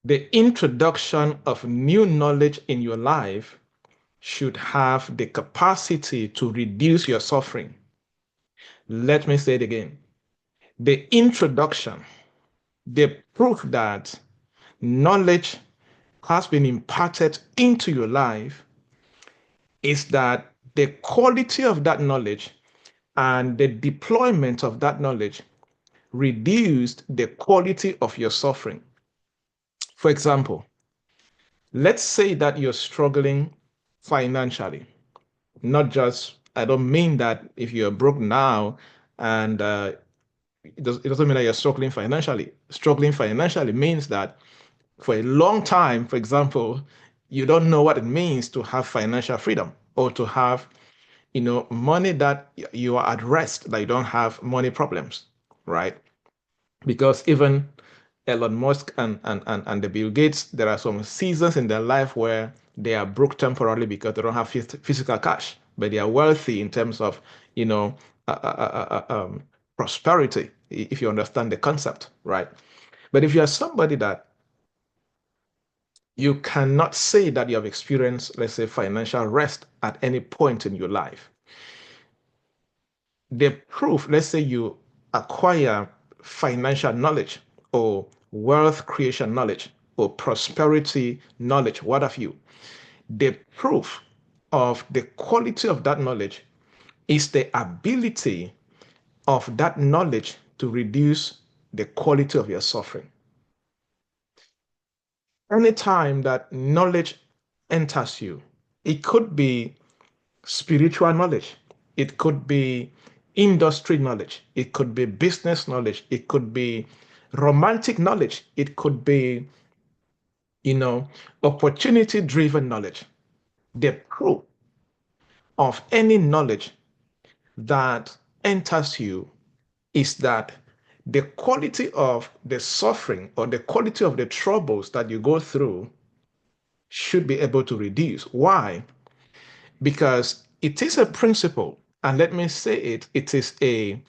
The introduction of new knowledge in your life should have the capacity to reduce your suffering. Let me say it again. The introduction, the proof that knowledge has been imparted into your life is that the quality of that knowledge and the deployment of that knowledge reduced the quality of your suffering. For example, let's say that you're struggling financially. Not just, I don't mean that if you're broke now and it doesn't mean that you're struggling financially. Struggling financially means that for a long time, for example, you don't know what it means to have financial freedom or to have, money that you are at rest, that you don't have money problems, right? Because even Elon Musk and the Bill Gates, there are some seasons in their life where they are broke temporarily because they don't have physical cash, but they are wealthy in terms of, you know, uh, uh, uh, uh, um, prosperity, if you understand the concept, right? But if you are somebody that you cannot say that you have experienced, let's say, financial rest at any point in your life, the proof, let's say you acquire financial knowledge or wealth creation knowledge or prosperity knowledge, what have you, the proof of the quality of that knowledge is the ability of that knowledge to reduce the quality of your suffering. Anytime that knowledge enters you, it could be spiritual knowledge, it could be industry knowledge, it could be business knowledge, it could be romantic knowledge, it could be, you know, opportunity driven knowledge. The proof of any knowledge that enters you is that the quality of the suffering or the quality of the troubles that you go through should be able to reduce. Why? Because it is a principle, and let me say it, it is a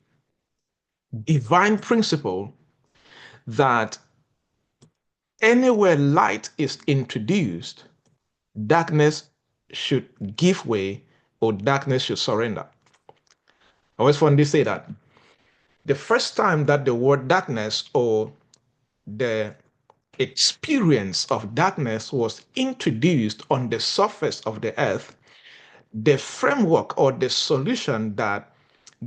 divine principle that anywhere light is introduced, darkness should give way or darkness should surrender. I always fondly say that the first time that the word darkness or the experience of darkness was introduced on the surface of the earth, the framework or the solution that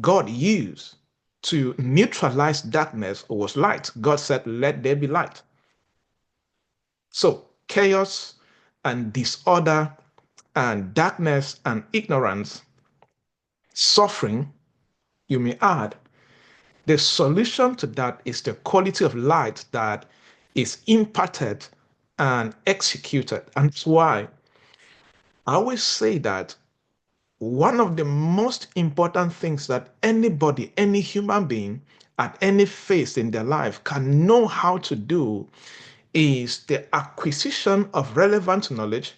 God used to neutralize darkness was light. God said, let there be light. So chaos and disorder and darkness and ignorance, suffering, you may add, the solution to that is the quality of light that is imparted and executed. And that's why I always say that one of the most important things that anybody, any human being at any phase in their life can know how to do is the acquisition of relevant knowledge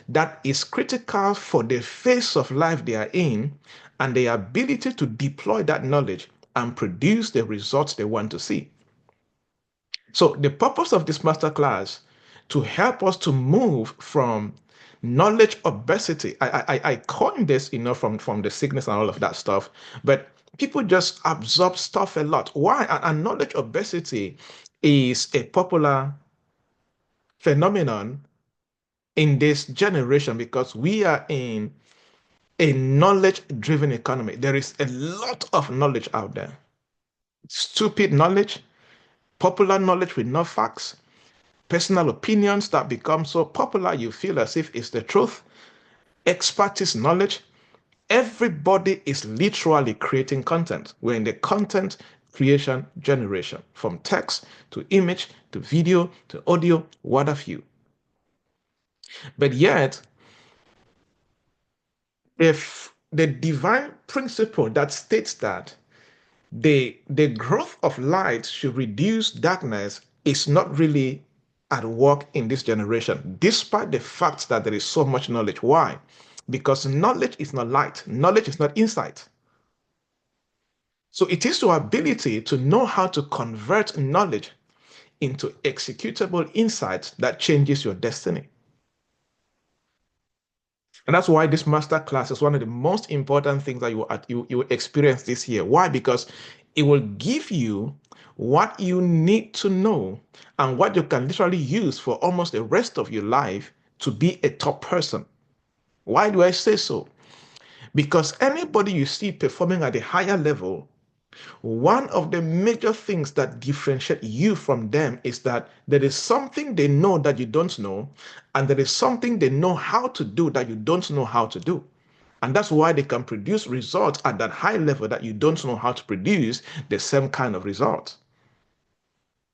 that is critical for the phase of life they are in and the ability to deploy that knowledge and produce the results they want to see. So the purpose of this masterclass to help us to move from knowledge obesity. I coined this, from the sickness and all of that stuff, but people just absorb stuff a lot. Why? And knowledge obesity is a popular phenomenon in this generation because we are in a knowledge driven economy. There is a lot of knowledge out there. Stupid knowledge, popular knowledge with no facts, personal opinions that become so popular you feel as if it's the truth, expertise knowledge. Everybody is literally creating content. We're in the content creation generation, from text to image to video to audio, what have you. But yet, if the divine principle that states that the growth of light should reduce darkness is not really at work in this generation, despite the fact that there is so much knowledge. Why? Because knowledge is not light, knowledge is not insight. So it is your ability to know how to convert knowledge into executable insights that changes your destiny. And that's why this master class is one of the most important things that you will experience this year. Why? Because it will give you what you need to know and what you can literally use for almost the rest of your life to be a top person. Why do I say so? Because anybody you see performing at a higher level, one of the major things that differentiate you from them is that there is something they know that you don't know, and there is something they know how to do that you don't know how to do. And that's why they can produce results at that high level that you don't know how to produce the same kind of results.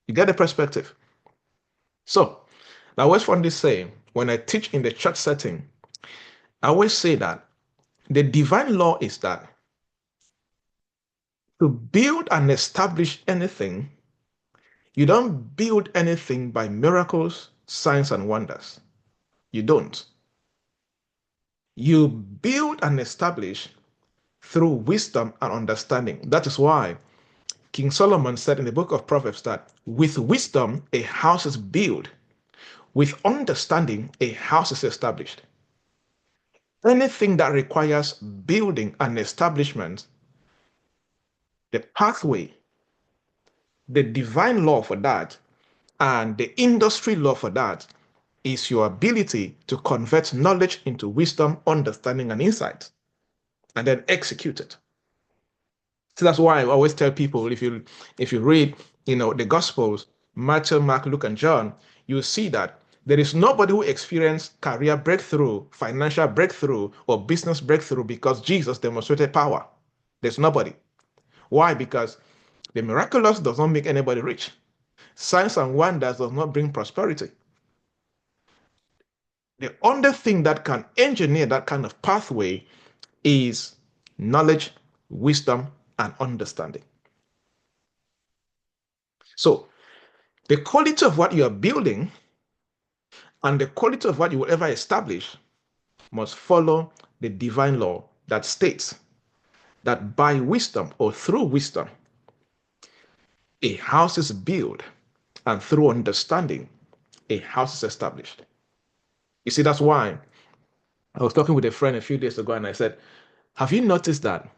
You get the perspective? So, I always find this saying when I teach in the church setting, I always say that the divine law is that to build and establish anything, you don't build anything by miracles, signs, and wonders. You don't. You build and establish through wisdom and understanding. That is why King Solomon said in the book of Proverbs that with wisdom, a house is built. With understanding, a house is established. Anything that requires building and establishment, the pathway, the divine law for that, and the industry law for that is your ability to convert knowledge into wisdom, understanding, and insight, and then execute it. So that's why I always tell people if you read, the Gospels, Matthew, Mark, Luke, and John, you see that there is nobody who experienced career breakthrough, financial breakthrough, or business breakthrough because Jesus demonstrated power. There's nobody. Why? Because the miraculous does not make anybody rich. Signs and wonders does not bring prosperity. The only thing that can engineer that kind of pathway is knowledge, wisdom, and understanding. So the quality of what you are building and the quality of what you will ever establish must follow the divine law that states that by wisdom or through wisdom, a house is built, and through understanding, a house is established. You see, that's why I was talking with a friend a few days ago and I said, have you noticed that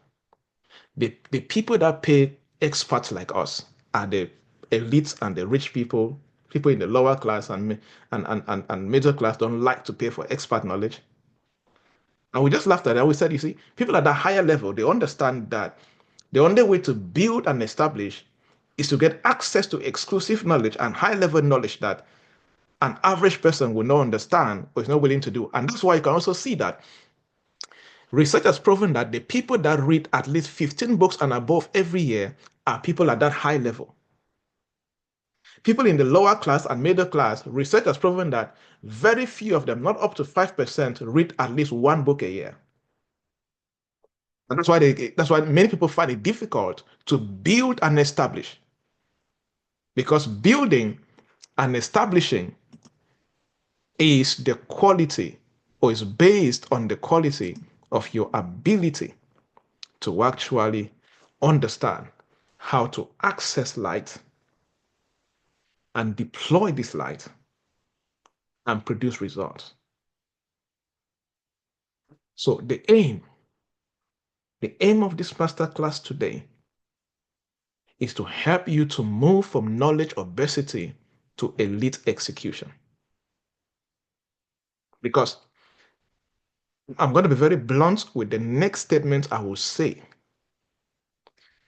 the people that pay experts like us are the elites and the rich people? People in the lower class and middle class don't like to pay for expert knowledge. And we just laughed at it. We said, you see, people at that higher level, they understand that the only way to build and establish is to get access to exclusive knowledge and high level knowledge that an average person will not understand or is not willing to do. And that's why you can also see that research has proven that the people that read at least 15 books and above every year are people at that high level. People in the lower class and middle class, research has proven that very few of them, not up to 5%, read at least one book a year. And that's why many people find it difficult to build and establish. Because building and establishing is the quality or is based on the quality of your ability to actually understand how to access light and deploy this light and produce results. So the aim of this masterclass today is to help you to move from knowledge obesity to elite execution. Because I'm going to be very blunt with the next statement I will say.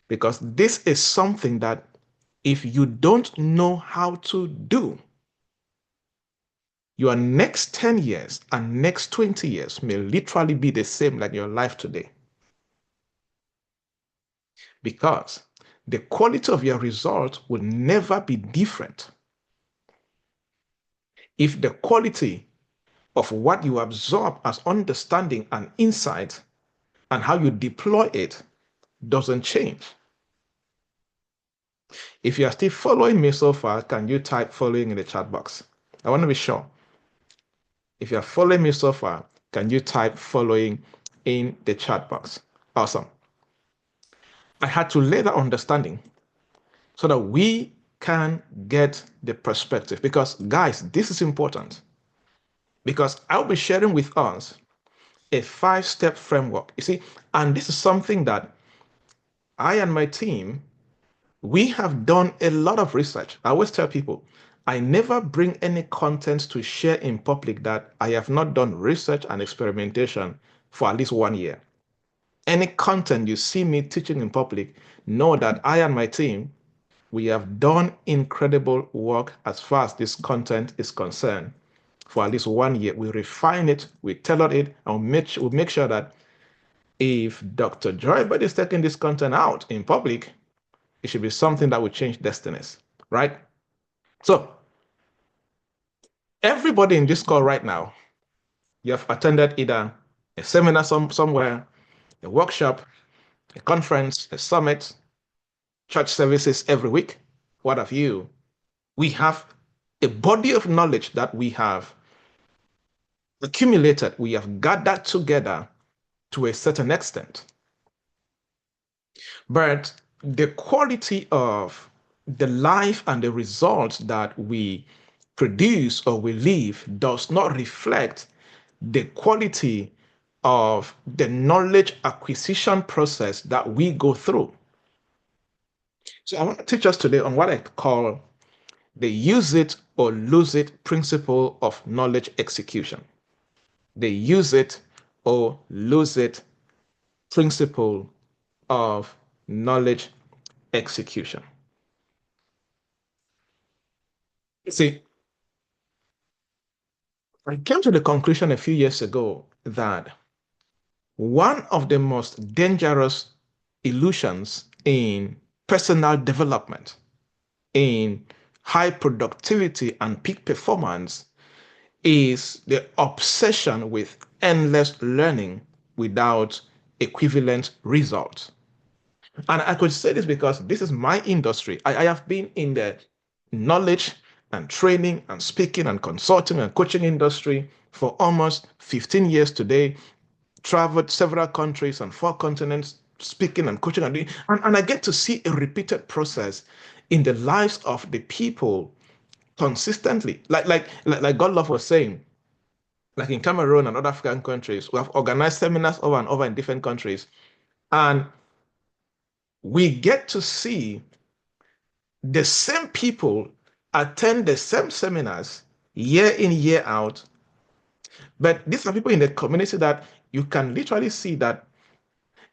Because this is something that if you don't know how to do, your next 10 years and next 20 years may literally be the same like your life today. Because the quality of your result will never be different if the quality of what you absorb as understanding and insight and how you deploy it doesn't change. If you are still following me so far, can you type following in the chat box? I want to be sure. If you are following me so far, can you type following in the chat box? Awesome. I had to lay that understanding so that we can get the perspective. Because, guys, this is important. Because I'll be sharing with us a 5-step framework. You see, and this is something that I and my team, we have done a lot of research. I always tell people, I never bring any content to share in public that I have not done research and experimentation for at least 1 year. Any content you see me teaching in public, know that I and my team, we have done incredible work as far as this content is concerned. For at least 1 year, we refine it, we tailor it, and we make sure that if Dr. Joybird is taking this content out in public, it should be something that will change destinies, right? So, everybody in this call right now, you have attended either a seminar somewhere, a workshop, a conference, a summit, church services every week. What have you? We have a body of knowledge that we have accumulated, we have gathered together to a certain extent. But the quality of the life and the results that we produce or we live does not reflect the quality of the knowledge acquisition process that we go through. So I want to teach us today on what I call the use it or lose it principle of knowledge execution. The use it or lose it principle of knowledge execution. See, I came to the conclusion a few years ago that one of the most dangerous illusions in personal development, in high productivity and peak performance, is the obsession with endless learning without equivalent results. And I could say this because this is my industry. I have been in the knowledge and training and speaking and consulting and coaching industry for almost 15 years today, traveled several countries and 4 continents, speaking and coaching and I get to see a repeated process in the lives of the people consistently. Like God Love was saying, like in Cameroon and other African countries, we have organized seminars over and over in different countries. And we get to see the same people attend the same seminars year in, year out. But these are people in the community that you can literally see that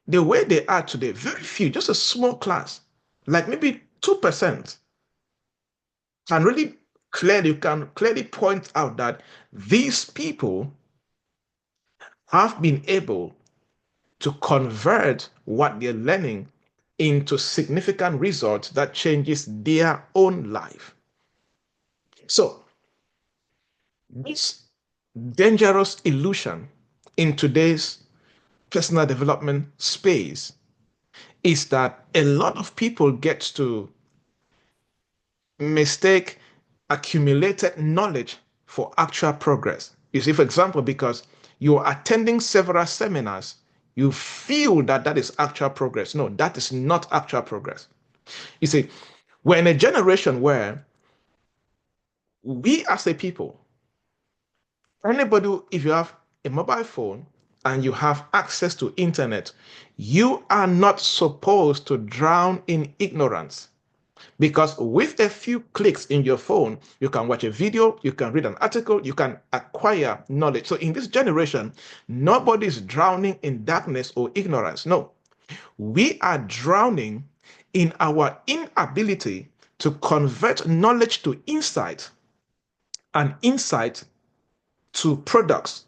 the way they are today, very few, just a small class, like maybe 2%, can really clearly, you can clearly point out that these people have been able to convert what they're learning into significant results that changes their own life. So this dangerous illusion in today's personal development space is that a lot of people get to mistake accumulated knowledge for actual progress. You see, for example, because you're attending several seminars, you feel that that is actual progress. No, that is not actual progress. You see, we're in a generation where we as a people, anybody, if you have a mobile phone and you have access to internet, you are not supposed to drown in ignorance. Because with a few clicks in your phone, you can watch a video, you can read an article, you can acquire knowledge. So in this generation, nobody's drowning in darkness or ignorance. No, we are drowning in our inability to convert knowledge to insight and insight to products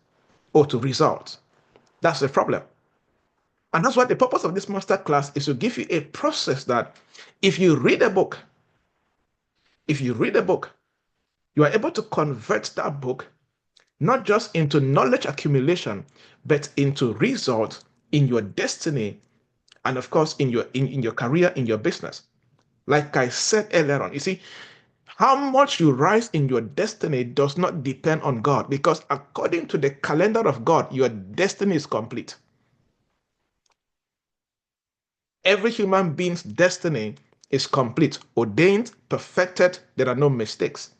or to results. That's the problem. And that's why the purpose of this master class is to give you a process that if you read a book, you are able to convert that book not just into knowledge accumulation, but into results in your destiny and of course in your career, in your business. Like I said earlier on, you see, how much you rise in your destiny does not depend on God, because according to the calendar of God, your destiny is complete. Every human being's destiny is complete, ordained, perfected. There are no mistakes.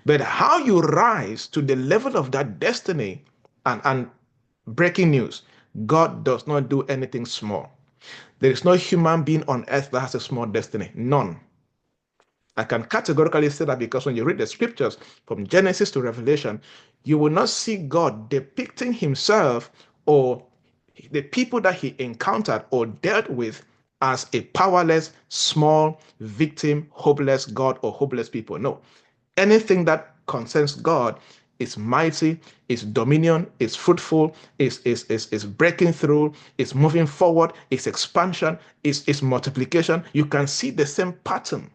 But how you rise to the level of that destiny, and breaking news, God does not do anything small. There is no human being on earth that has a small destiny. None. I can categorically say that because when you read the scriptures from Genesis to Revelation, you will not see God depicting himself or the people that he encountered or dealt with as a powerless, small, victim, hopeless God or hopeless people. No. Anything that concerns God is mighty, is dominion, is fruitful, is breaking through, is moving forward, is expansion, is multiplication. You can see the same pattern.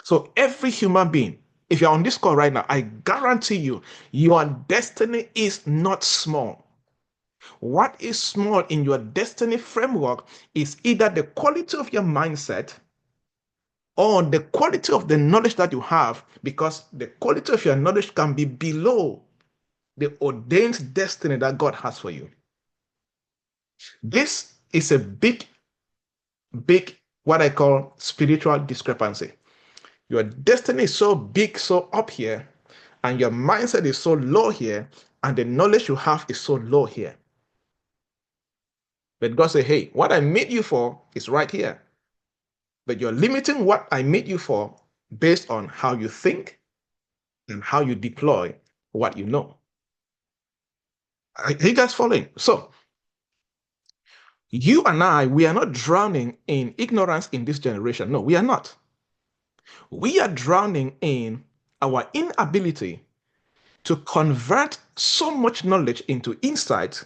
So every human being, if you're on this call right now, I guarantee you, your destiny is not small. What is small in your destiny framework is either the quality of your mindset or the quality of the knowledge that you have, because the quality of your knowledge can be below the ordained destiny that God has for you. This is a big, big, what I call spiritual discrepancy. Your destiny is so big, so up here, and your mindset is so low here, and the knowledge you have is so low here. But God said, hey, what I made you for is right here. But you're limiting what I made you for based on how you think and how you deploy what you know. Are you guys following? So, you and I, we are not drowning in ignorance in this generation. No, we are not. We are drowning in our inability to convert so much knowledge into insight,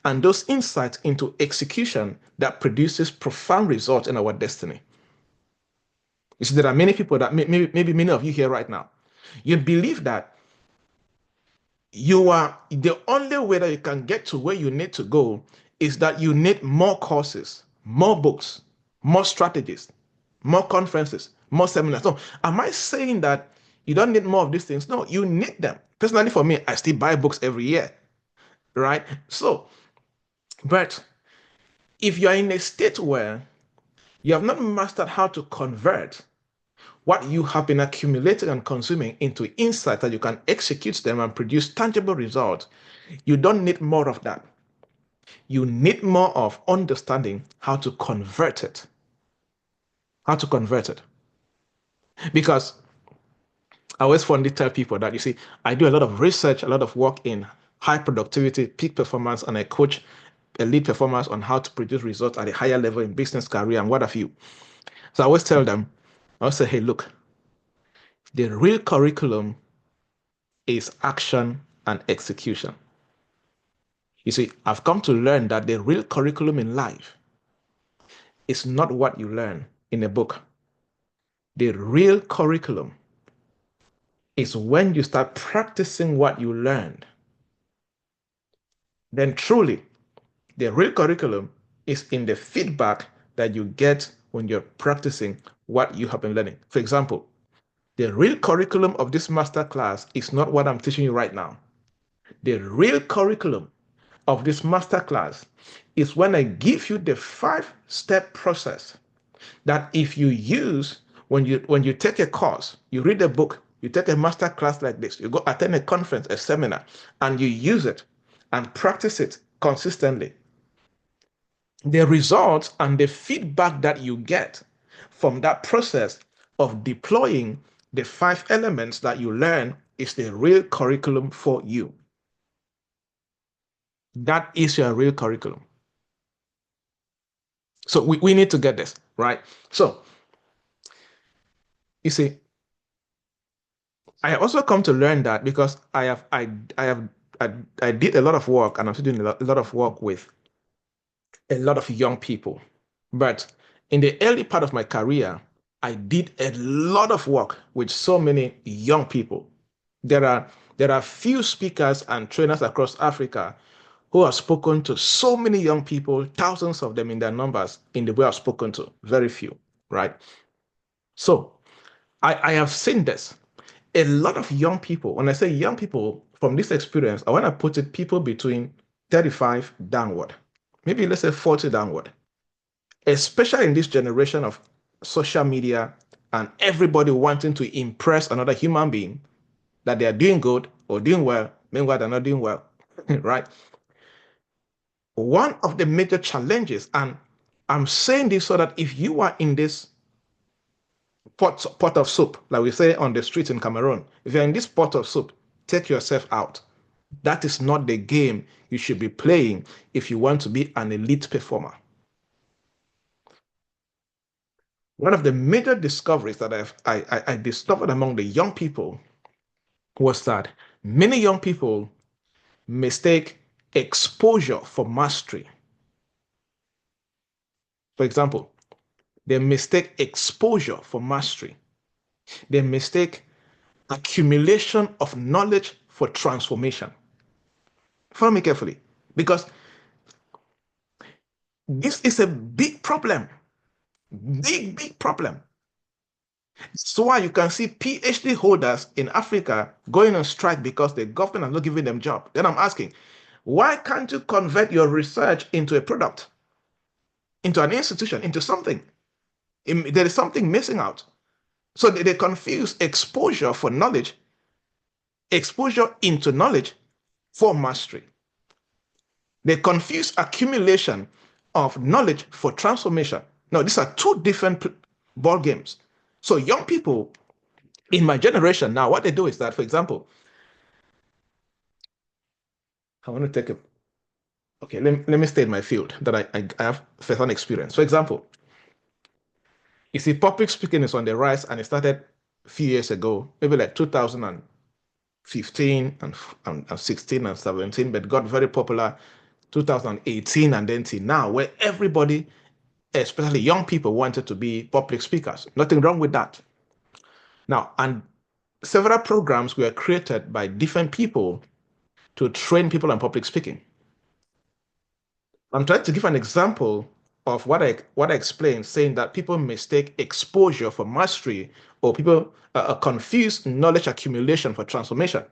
and those insights into execution that produces profound results in our destiny. You see, there are many people that maybe many of you here right now, you believe that you are the only way that you can get to where you need to go is that you need more courses, more books, more strategies, more conferences, more seminars. So, am I saying that you don't need more of these things? No, you need them. Personally, for me, I still buy books every year, right? So, but if you are in a state where you have not mastered how to convert what you have been accumulating and consuming into insight that you can execute them and produce tangible results, you don't need more of that. You need more of understanding how to convert it. How to convert it. Because I always fondly tell people that, you see, I do a lot of research, a lot of work in high productivity, peak performance, and I coach elite performers on how to produce results at a higher level in business, career, and what have you. So I always tell them, I always say, hey, look, the real curriculum is action and execution. You see, I've come to learn that the real curriculum in life is not what you learn in a book. The real curriculum is when you start practicing what you learned. Then truly, the real curriculum is in the feedback that you get when you're practicing what you have been learning. For example, the real curriculum of this master class is not what I'm teaching you right now. The real curriculum of this master class is when I give you the 5-step process that if you use when you take a course, you read a book, you take a master class like this, you go attend a conference, a seminar, and you use it and practice it consistently. The results and the feedback that you get from that process of deploying the 5 elements that you learn is the real curriculum for you. That is your real curriculum. So we need to get this, right? So you see, I also come to learn that because I did a lot of work, and I'm still doing a lot of work with a lot of young people. But in the early part of my career, I did a lot of work with so many young people. There are there are few speakers and trainers across Africa who have spoken to so many young people, thousands of them in their numbers, in the way I've spoken to. Very few, right? So I have seen this. A lot of young people, when I say young people from this experience, I want to put it people between 35 downward, maybe let's say 40 downward, especially in this generation of social media, and everybody wanting to impress another human being that they are doing good or doing well, meanwhile they're not doing well, right? One of the major challenges, and I'm saying this so that if you are in this pot of soup, like we say on the streets in Cameroon, if you're in this pot of soup, take yourself out. That is not the game you should be playing if you want to be an elite performer. One of the major discoveries that I discovered among the young people was that many young people mistake exposure for mastery. For example, they mistake exposure for mastery. They mistake accumulation of knowledge for transformation. Follow me carefully, because this is a big problem. Big problem. So why you can see PhD holders in Africa going on strike because the government is not giving them job. Then I'm asking, why can't you convert your research into a product, into an institution, into something? There is something missing out. So they confuse exposure for knowledge, exposure into knowledge for mastery. They confuse accumulation of knowledge for transformation. Now, these are two different ball games. So young people in my generation now, what they do is that, for example, I want to take a, okay, let me stay in my field that I have first-hand experience. For example, you see, public speaking is on the rise, and it started a few years ago, maybe like 2015 and 16 and 17, but got very popular 2018 and then till now, where everybody, especially young people, wanted to be public speakers. Nothing wrong with that. Now, and several programs were created by different people to train people on public speaking. I'm trying to give an example of what I explained, saying that people mistake exposure for mastery, or people confuse knowledge accumulation for transformation.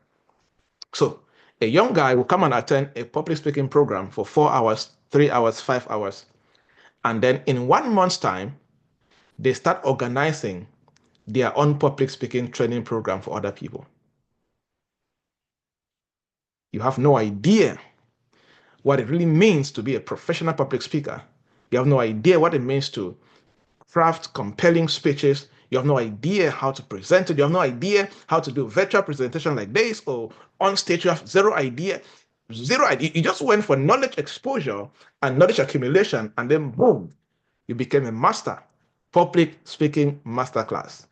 So a young guy will come and attend a public speaking program for 4 hours, 3 hours, 5 hours, and then in 1 month's time, they start organizing their own public speaking training program for other people. You have no idea what it really means to be a professional public speaker. You have no idea what it means to craft compelling speeches. You have no idea how to present it. You have no idea how to do virtual presentation like this, or on stage. You have zero idea. Zero idea. You just went for knowledge exposure and knowledge accumulation, and then boom, you became a master. Public speaking masterclass.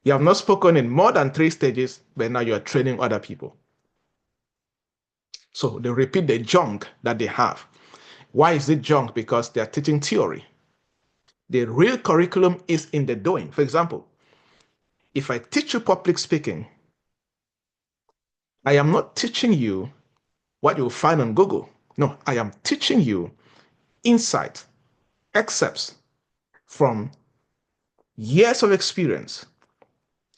You have not spoken in more than 3 stages, but now you are training other people. So they repeat the junk that they have. Why is it junk? Because they are teaching theory. The real curriculum is in the doing. For example, if I teach you public speaking, I am not teaching you what you'll find on Google. No, I am teaching you insight, excerpts from years of experience,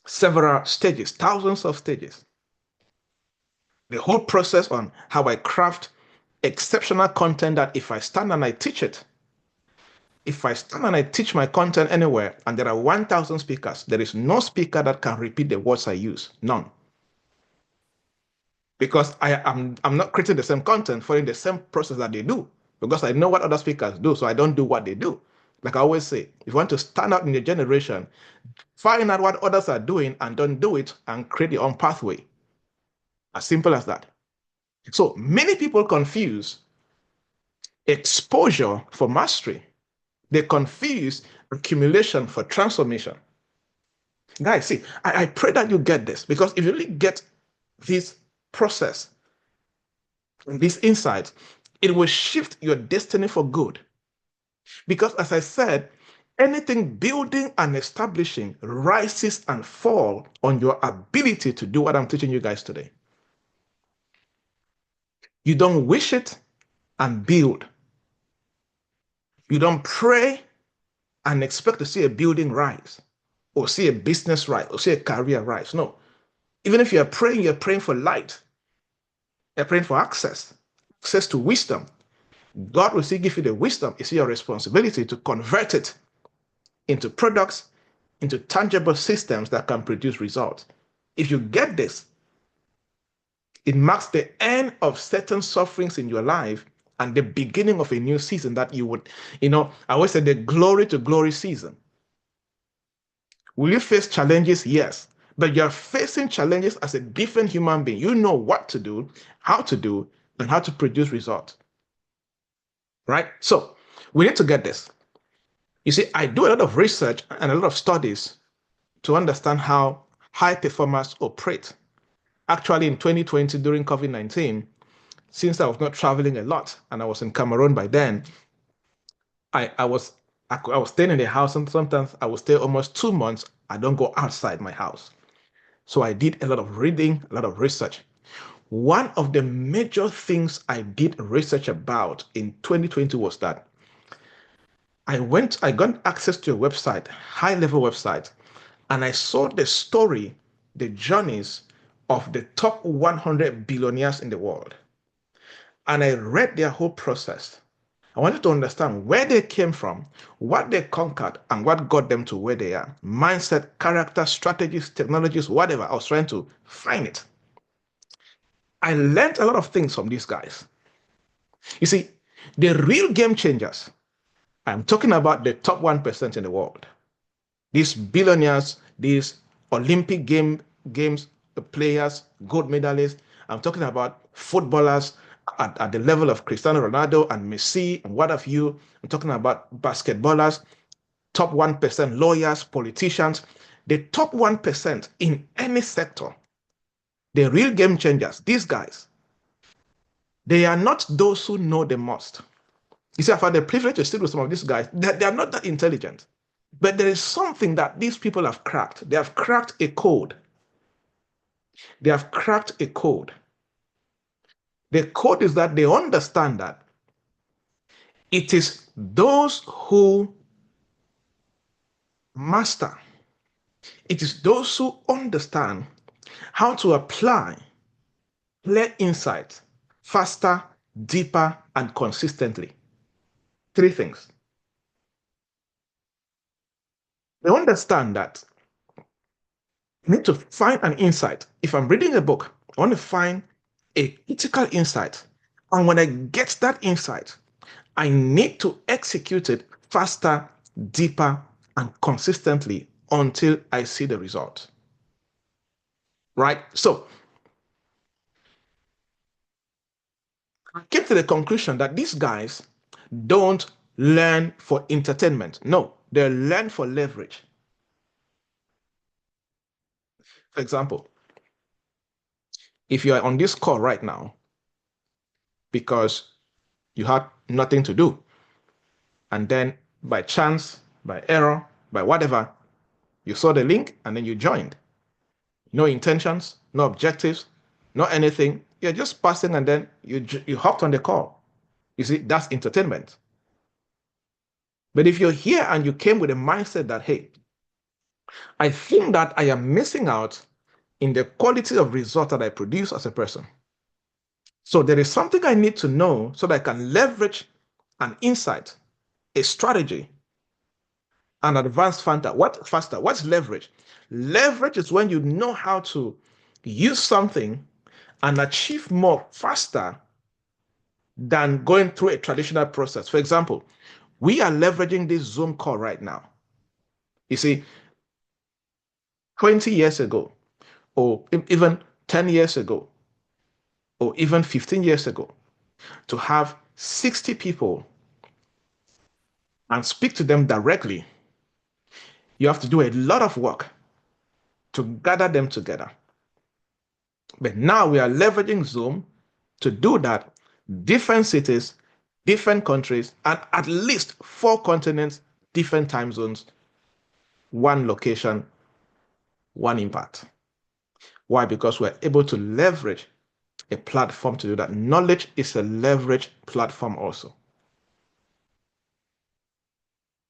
several stages, thousands of stages. The whole process on how I craft exceptional content that if I stand and I teach it, if I stand and I teach my content anywhere and there are 1,000 speakers, there is no speaker that can repeat the words I use. None. Because I'm not creating the same content, following the same process that they do. Because I know what other speakers do, so I don't do what they do. Like I always say, if you want to stand out in your generation, find out what others are doing and don't do it, and create your own pathway. As simple as that. So many people confuse exposure for mastery. They confuse accumulation for transformation. Guys, see, I pray that you get this, because if you really get this process and these insights, it will shift your destiny for good. Because as I said, anything building and establishing rises and falls on your ability to do what I'm teaching you guys today. You don't wish it and build. You don't pray and expect to see a building rise, or see a business rise, or see a career rise. No. Even if you're praying for light. You're praying for access to wisdom. God will still give you the wisdom. It's your responsibility to convert it into products, into tangible systems that can produce results. If you get this, it marks the end of certain sufferings in your life and the beginning of a new season that you would, I always say the glory to glory season. Will you face challenges? Yes. But you're facing challenges as a different human being. You know what to do, and how to produce results. Right? So we need to get this. You see, I do a lot of research and a lot of studies to understand how high performers operate. Actually, in 2020, during COVID-19, since I was not traveling a lot and I was in Cameroon by then, I was staying in the house, and sometimes I would stay almost 2 months. I don't go outside my house. So I did a lot of reading, a lot of research. One of the major things I did research about in 2020 was that I got access to a website, high level website, and I saw the story, the journeys of the top 100 billionaires in the world. And I read their whole process. I wanted to understand where they came from, what they conquered, and what got them to where they are. Mindset, character, strategies, technologies, whatever. I was trying to find it. I learned a lot of things from these guys. You see, the real game changers, I'm talking about the top 1% in the world. These billionaires, these Olympic games players, gold medalists. I'm talking about footballers at the level of Cristiano Ronaldo and Messi and what have you. I'm talking about basketballers, top 1% lawyers, politicians. The top 1% in any sector, the real game changers, these guys, they are not those who know the most. You see, I've had the privilege to sit with some of these guys. They are not that intelligent. But there is something that these people have cracked. They have cracked a code. They have cracked a code. The code is that they understand that it is those who master, it is those who understand how to apply clear insight faster, deeper, and consistently. Three things. They understand that I need to find an insight. If I'm reading a book, I want to find a critical insight. And when I get that insight, I need to execute it faster, deeper, and consistently until I see the result. Right? So I came to the conclusion that these guys don't learn for entertainment. No, they learn for leverage. For example, if you are on this call right now because you had nothing to do, and then by chance, by error, by whatever, you saw the link and then you joined. No intentions, no objectives, no anything. You're just passing and then you hopped on the call. You see, that's entertainment. But if you're here and you came with a mindset that, hey, I think that I am missing out in the quality of result that I produce as a person. So there is something I need to know so that I can leverage an insight, a strategy, an advanced factor. What's leverage? Leverage is when you know how to use something and achieve more faster than going through a traditional process. For example, we are leveraging this Zoom call right now. You see, 20 years ago, or even 10 years ago, or even 15 years ago, to have 60 people and speak to them directly, you have to do a lot of work to gather them together. But now we are leveraging Zoom to do that. Different cities, different countries, and at least 4 continents, different time zones, one location, one impact. Why? Because we're able to leverage a platform to do that. Knowledge is a leverage platform also.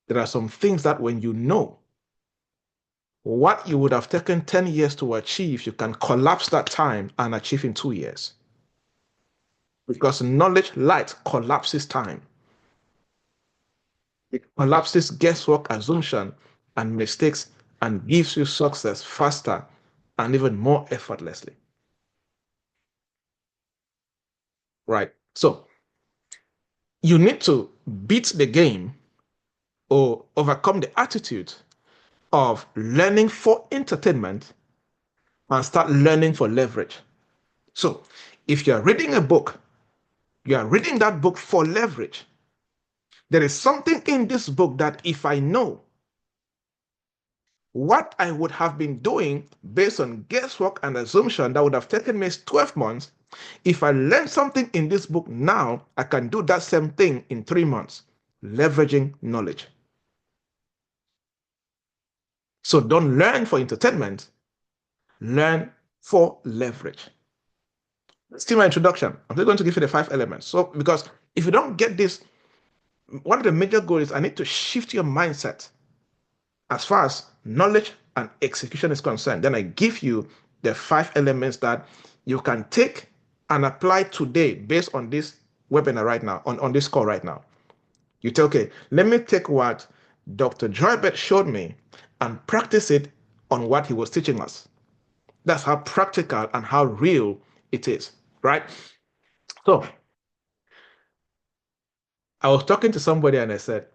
There are some things that when you know what you would have taken 10 years to achieve, you can collapse that time and achieve in 2 years. Because knowledge light collapses time. It collapses guesswork, assumption, and mistakes and gives you success faster and even more effortlessly. Right? So you need to beat the game or overcome the attitude of learning for entertainment and start learning for leverage. So if you're reading a book, you are reading that book for leverage. There is something in this book that if I know what I would have been doing based on guesswork and assumption that would have taken me 12 months, if I learn something in this book now, I can do that same thing in 3 months, leveraging knowledge. So don't learn for entertainment, learn for leverage. Still my introduction. I'm still going to give you the 5 elements. So, because if you don't get this, one of the major goals is I need to shift your mindset as far as knowledge and execution is concerned. Then I give you the 5 elements that you can take and apply today based on this webinar right now, on this call right now. You tell, okay, let me take what Dr. Joybert showed me and practice it on what he was teaching us. That's how practical and how real it is, right? So I was talking to somebody and I said,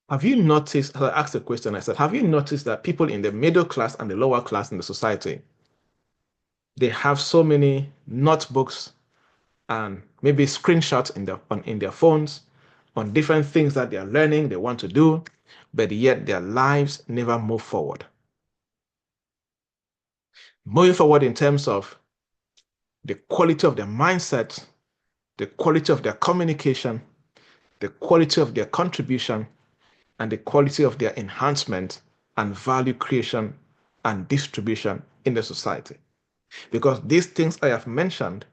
have you noticed, I asked a question, I said, have you noticed that people in the middle class and the lower class in the society, they have so many notebooks and maybe screenshots in their phones on different things that they are learning, they want to do, but yet their lives never move forward. Moving forward in terms of the quality of their mindset, the quality of their communication, the quality of their contribution, and the quality of their enhancement and value creation and distribution in the society. Because these things I have mentioned,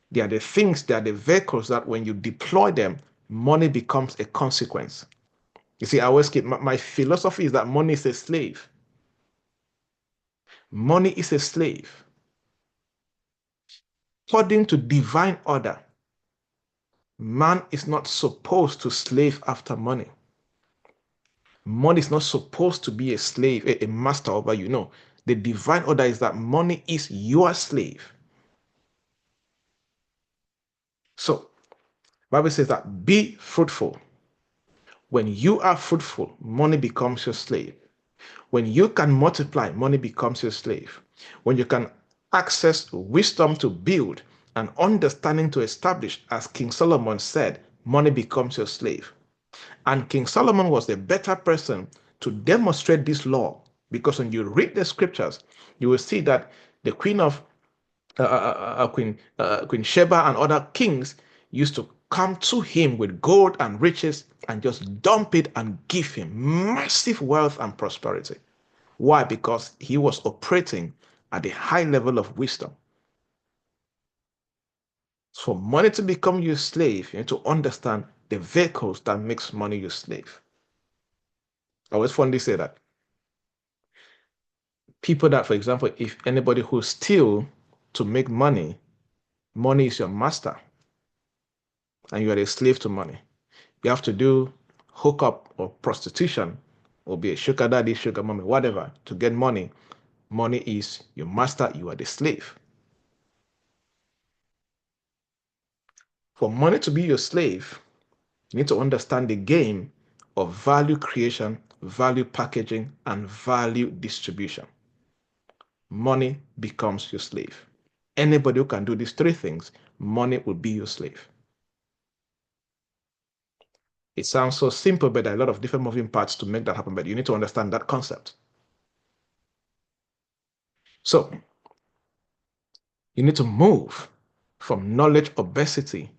they are the things, they are the vehicles that when you deploy them, money becomes a consequence. You see, I always keep my philosophy is that money is a slave. Money is a slave. According to divine order, man is not supposed to slave after money. Money is not supposed to be a slave, a master over you. No, the divine order is that money is your slave. So, Bible says that be fruitful. When you are fruitful, money becomes your slave. When you can multiply, money becomes your slave. When you can access wisdom to build and understanding to establish, as King Solomon said, money becomes your slave. And King Solomon was the better person to demonstrate this law because when you read the scriptures, you will see that the Queen Sheba and other kings used to come to him with gold and riches and just dump it and give him massive wealth and prosperity. Why? Because he was operating at a high level of wisdom. For money to become your slave, you need to understand the vehicles that makes money your slave. I always fondly say that people that, for example, if anybody who steal to make money, money is your master and you are a slave to money. You have to do hookup or prostitution or be a sugar daddy, sugar mommy, whatever, to get money. Money is your master, you are the slave. For money to be your slave, you need to understand the game of value creation, value packaging, and value distribution. Money becomes your slave. Anybody who can do these 3 things, money will be your slave. It sounds so simple, but there are a lot of different moving parts to make that happen, but you need to understand that concept. So you need to move from knowledge obesity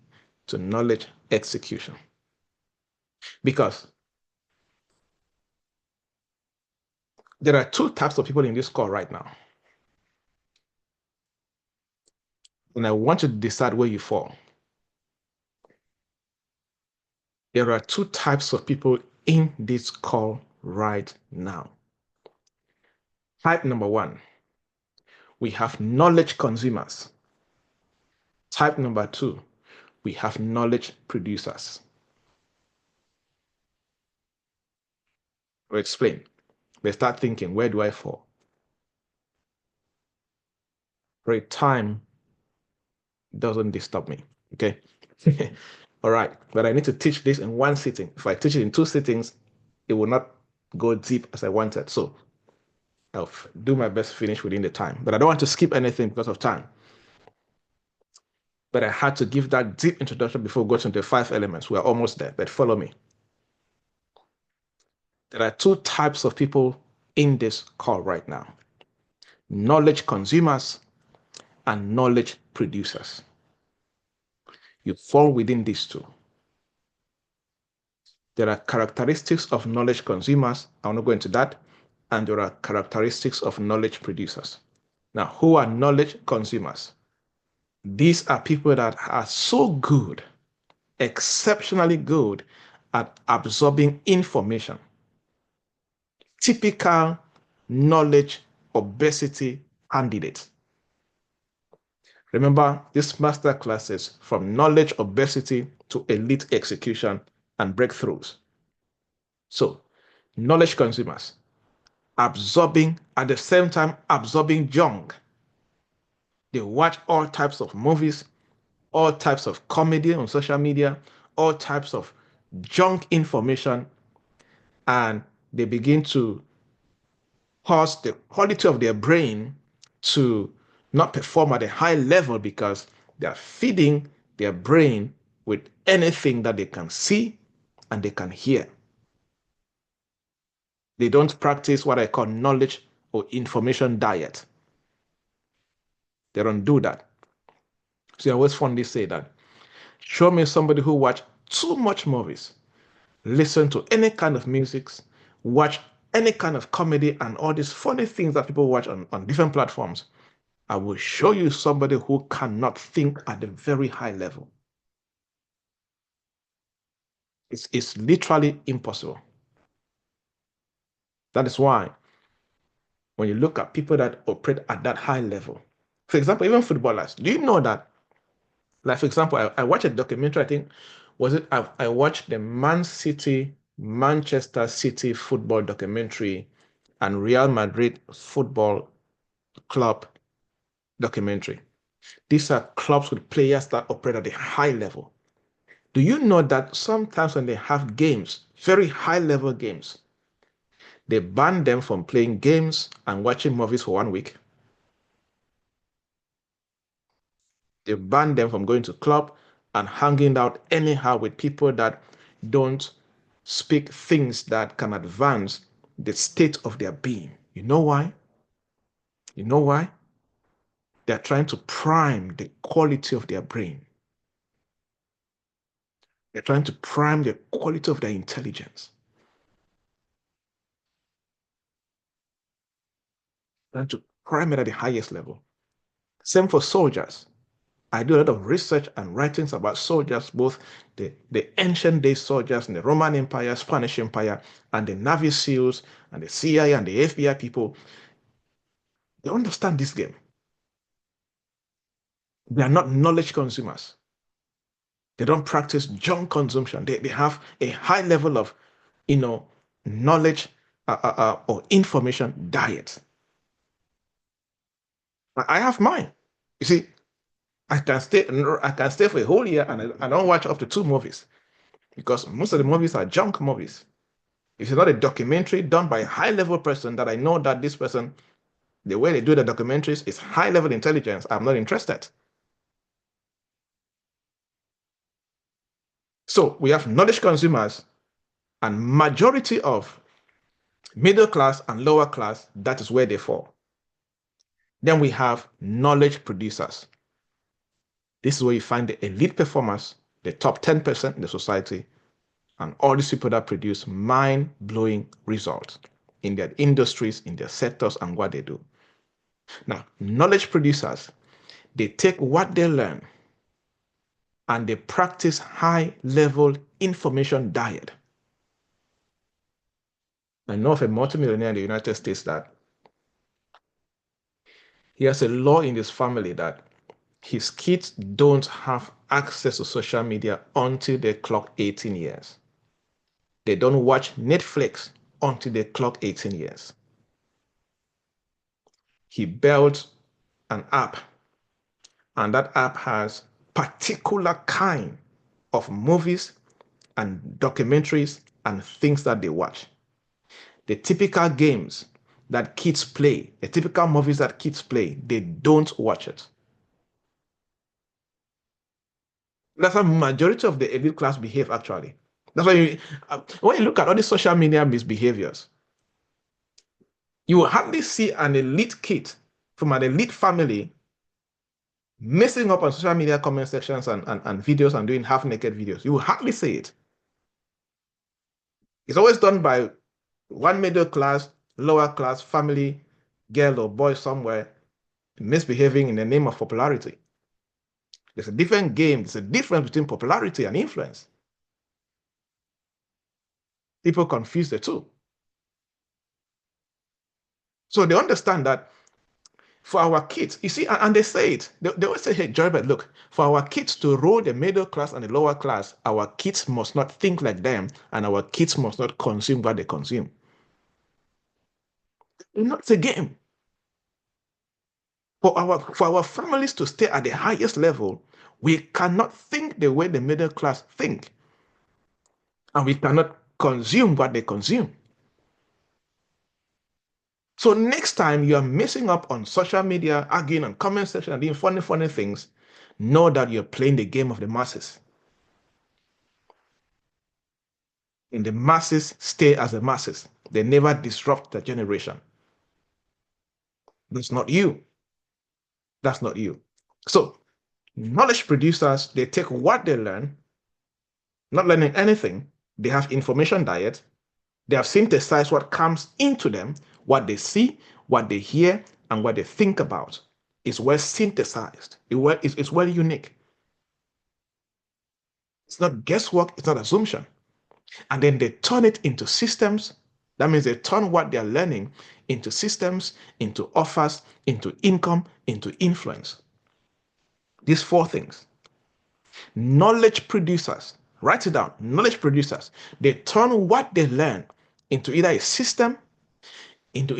to knowledge execution. Because there are 2 types of people in this call right now. And I want you to decide where you fall. There are 2 types of people in this call right now. Type number 1, we have knowledge consumers. Type number 2, we have knowledge producers. I'll explain. They start thinking, where do I fall? Right? Time doesn't disturb me. Okay. All right. But I need to teach this in one sitting. If I teach it in two sittings, it will not go deep as I wanted. So I'll do my best to finish within the time. But I don't want to skip anything because of time. But I had to give that deep introduction before we go to the 5 elements. We're almost there, but follow me. There are two types of people in this call right now: knowledge consumers and knowledge producers. You fall within these two. There are characteristics of knowledge consumers. I want to go into that. And there are characteristics of knowledge producers. Now, who are knowledge consumers? These are people that are so good, exceptionally good at absorbing information. Typical knowledge obesity candidates. Remember, this master classes from knowledge obesity to elite execution and breakthroughs. So, knowledge consumers, absorbing at the same time absorbing junk. They watch all types of movies, all types of comedy on social media, all types of junk information, and they begin to cause the quality of their brain to not perform at a high level because they are feeding their brain with anything that they can see and they can hear. They don't practice what I call knowledge or information diet. They don't do that. So I always fondly say that, show me somebody who watch too much movies, listen to any kind of music, watch any kind of comedy and all these funny things that people watch on different platforms. I will show you somebody who cannot think at a very high level. It's literally impossible. That is why when you look at people that operate at that high level, for example, even footballers, do you know that? Like, for example, I watched a documentary, I think, was it? I watched the Manchester City football documentary and Real Madrid football club documentary. These are clubs with players that operate at a high level. Do you know that sometimes when they have games, very high level games, they ban them from playing games and watching movies for 1 week? They ban them from going to club and hanging out anyhow with people that don't speak things that can advance the state of their being. You know why? You know why? They're trying to prime the quality of their brain. They're trying to prime the quality of their intelligence. They're trying to prime it at the highest level. Same for soldiers. I do a lot of research and writings about soldiers, both the ancient day soldiers in the Roman Empire, Spanish Empire, and the Navy SEALs, and the CIA and the FBI people. They understand this game. They are not knowledge consumers. They don't practice junk consumption. They have a high level of, knowledge or information diet. I have mine. You see, I can stay for a whole year and I don't watch up to 2 movies because most of the movies are junk movies. If it's not a documentary done by a high level person that I know that this person, the way they do the documentaries is high level intelligence, I'm not interested. So we have knowledge consumers and majority of middle class and lower class, that is where they fall. Then we have knowledge producers. This is where you find the elite performers, the top 10% in the society, and all these people that produce mind-blowing results in their industries, in their sectors, and what they do. Now, knowledge producers, they take what they learn and they practice high-level information diet. I know of a multimillionaire in the United States that he has a law in his family that his kids don't have access to social media until they clock 18 years. They don't watch Netflix until they clock 18 years. He built an app, and that app has particular kind of movies and documentaries and things that they watch. The typical games that kids play, the typical movies that kids play, they don't watch it. That's how majority of the elite class behave actually. That's why when you look at all the social media misbehaviors, you will hardly see an elite kid from an elite family messing up on social media comment sections and videos and doing half-naked videos. You will hardly see it. It's always done by one middle class, lower class family, girl or boy somewhere misbehaving in the name of popularity. There's a different game. There's a difference between popularity and influence. People confuse the two. So they understand that for our kids, you see, and they say it, they always say, hey, Joybert, look, for our kids to rule the middle class and the lower class, our kids must not think like them, and our kids must not consume what they consume. Not a game. For our families to stay at the highest level, we cannot think the way the middle class think, and we cannot consume what they consume. So next time you are messing up on social media, arguing on comment section and doing funny things, know that you're playing the game of the masses. And the masses stay as the masses. They never disrupt the generation. That's not you. That's not you. So knowledge producers, they take what they learn, not learning anything. They have information diet. They have synthesized what comes into them, what they see, what they hear, and what they think about. It's well synthesized. It's well unique. It's not guesswork. It's not assumption. And then they turn it into systems. That means they turn what they're learning into systems, into offers, into income, into influence. These four things. Knowledge producers, write it down. Knowledge producers, they turn what they learn into either a system, into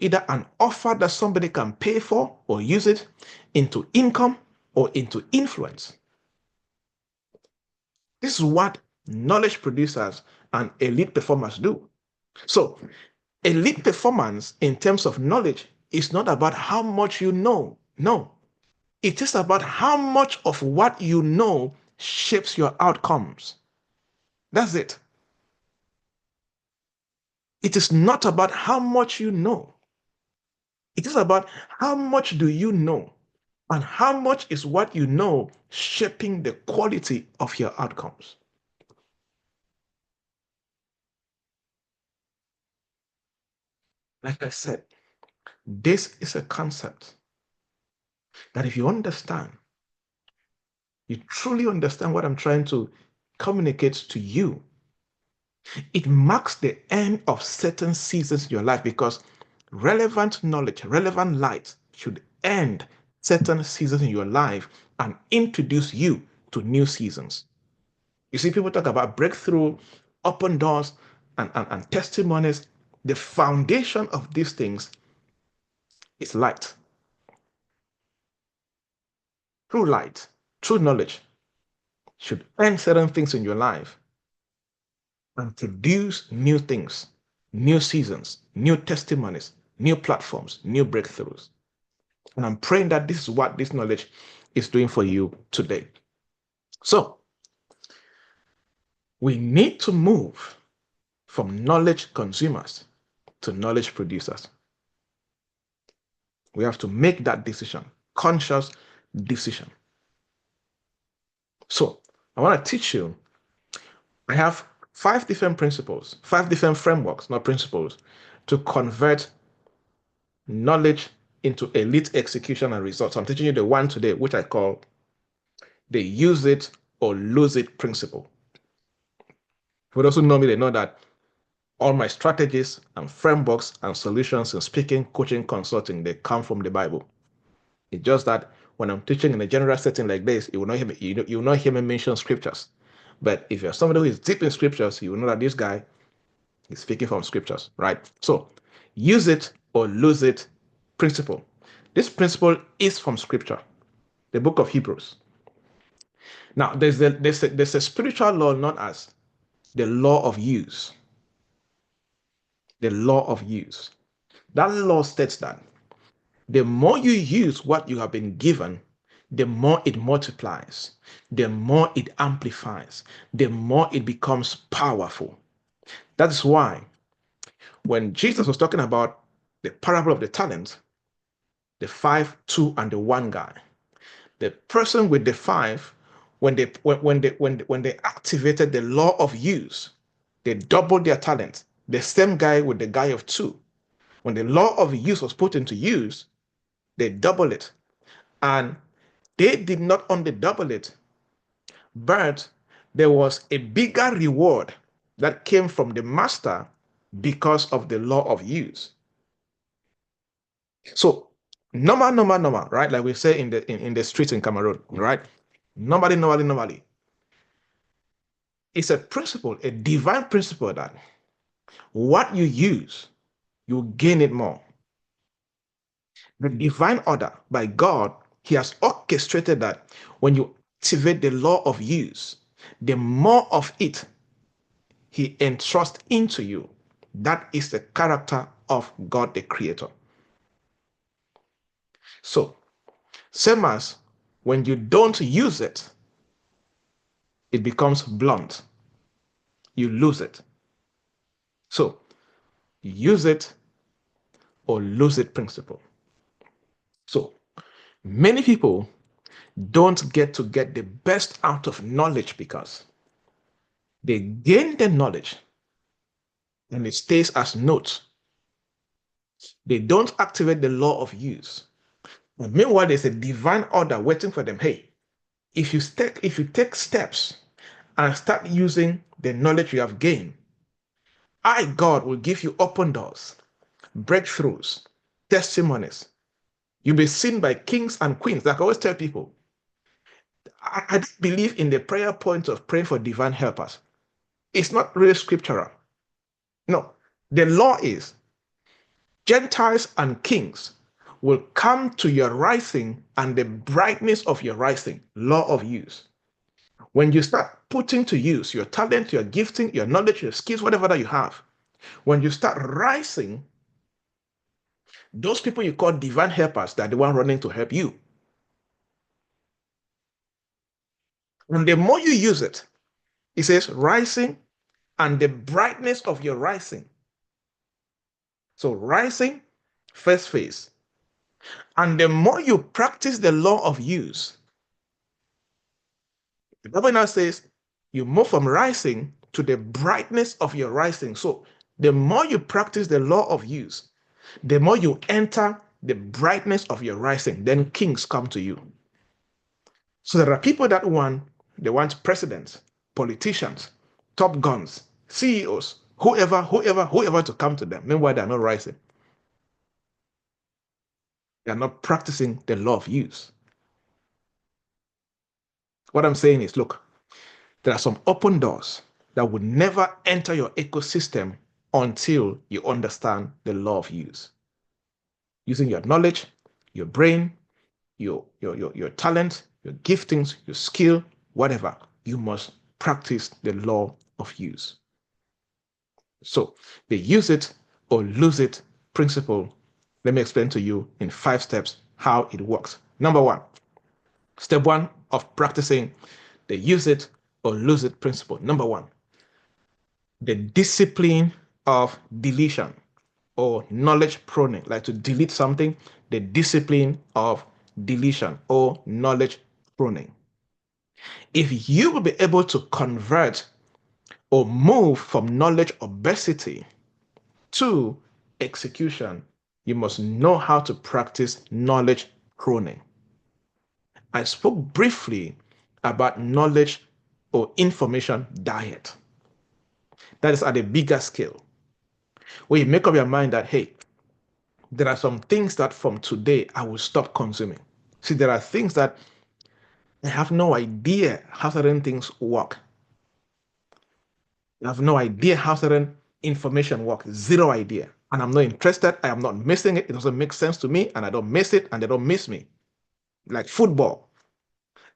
either an offer that somebody can pay for or use it, into income or into influence. This is what knowledge producers and elite performers do. So elite performance in terms of knowledge is not about how much you know. No, it is about how much of what you know shapes your outcomes. That's it. It is not about how much you know. It is about how much do you know and how much is what you know shaping the quality of your outcomes. Like I said, this is a concept that if you understand, you truly understand what I'm trying to communicate to you, it marks the end of certain seasons in your life because relevant knowledge, relevant light should end certain seasons in your life and introduce you to new seasons. You see, people talk about breakthrough, open doors, and testimonies. The foundation of these things is light. True light, true knowledge should end certain things in your life and produce new things, new seasons, new testimonies, new platforms, new breakthroughs. And I'm praying that this is what this knowledge is doing for you today. So, we need to move from knowledge consumers to knowledge producers. We have to make that decision, conscious decision. So, I want to teach you. I have 5 different principles, 5 different frameworks, not principles, to convert knowledge into elite execution and results. I'm teaching you the one today, which I call the use it or lose it principle. For those who know me, they know that all my strategies and frameworks and solutions in speaking, coaching, consulting, they come from the Bible. It's just that when I'm teaching in a general setting like this, you will not hear me mention scriptures. But if you're somebody who is deep in scriptures, you will know that this guy He's speaking from scriptures, right? So use it or lose it principle. This principle is from scripture, the book of Hebrews. Now, there's a spiritual law known as the law of use. The law of use. That law states that the more you use what you have been given, the more it multiplies, the more it amplifies, the more it becomes powerful. That's why when Jesus was talking about the parable of the talents, the 5, 2, and the 1 guy, the person with the 5, when they activated the law of use, they doubled their talent. The same guy with the guy of 2, when the law of use was put into use, they doubled it. And they did not only double it, but there was a bigger reward that came from the master because of the law of use. So normal, right? Like we say in the streets in Cameroon, right? Normally. It's a principle, a divine principle that what you use, you gain it more. The divine order by God, He has orchestrated that when you activate the law of use, the more of it He entrusts into you. That is the character of God the Creator. So, same as when you don't use it, it becomes blunt. You lose it. So, use it or lose it principle. So, many people don't get the best out of knowledge because they gain the knowledge and it stays as notes. They don't activate the law of use. And meanwhile, there's a divine order waiting for them. Hey, if you take steps and start using the knowledge you have gained, I, God, will give you open doors, breakthroughs, testimonies. You'll be seen by kings and queens. Like I always tell people, I don't believe in the prayer point of praying for divine helpers. It's not really scriptural. No, the law is Gentiles and kings will come to your rising and the brightness of your rising. Law of use. When you start putting to use your talent, your gifting, your knowledge, your skills, whatever that you have, when you start rising, those people you call divine helpers, they're the one running to help you. And the more you use it, it says rising and the brightness of your rising. So rising, first phase. And the more you practice the law of use, the Bible now says you move from rising to the brightness of your rising. So the more you practice the law of use, the more you enter the brightness of your rising, then kings come to you. So there are people that they want presidents, politicians, top guns, CEOs, whoever to come to them. Meanwhile, they're not rising. They're not practicing the law of use. What I'm saying is, look, there are some open doors that would never enter your ecosystem until you understand the law of use. Using your knowledge, your brain, your talent, your giftings, your skill, whatever, you must practice the law of use. So the use it or lose it principle, let me explain to you in 5 steps how it works. Number 1, step 1 of practicing the use it or lose it principle. Number 1, the discipline of deletion or knowledge pruning, like to delete something, the discipline of deletion or knowledge pruning. If you will be able to convert or move from knowledge obesity to execution, you must know how to practice knowledge pruning. I spoke briefly about knowledge or information diet. That is at a bigger scale, where you make up your mind that, hey, there are some things that from today I will stop consuming. See, there are things that I have no idea how certain things work. I have no idea how certain information work? Zero idea. And I'm not interested. I am not missing it. It doesn't make sense to me, and I don't miss it, and they don't miss me. Like football,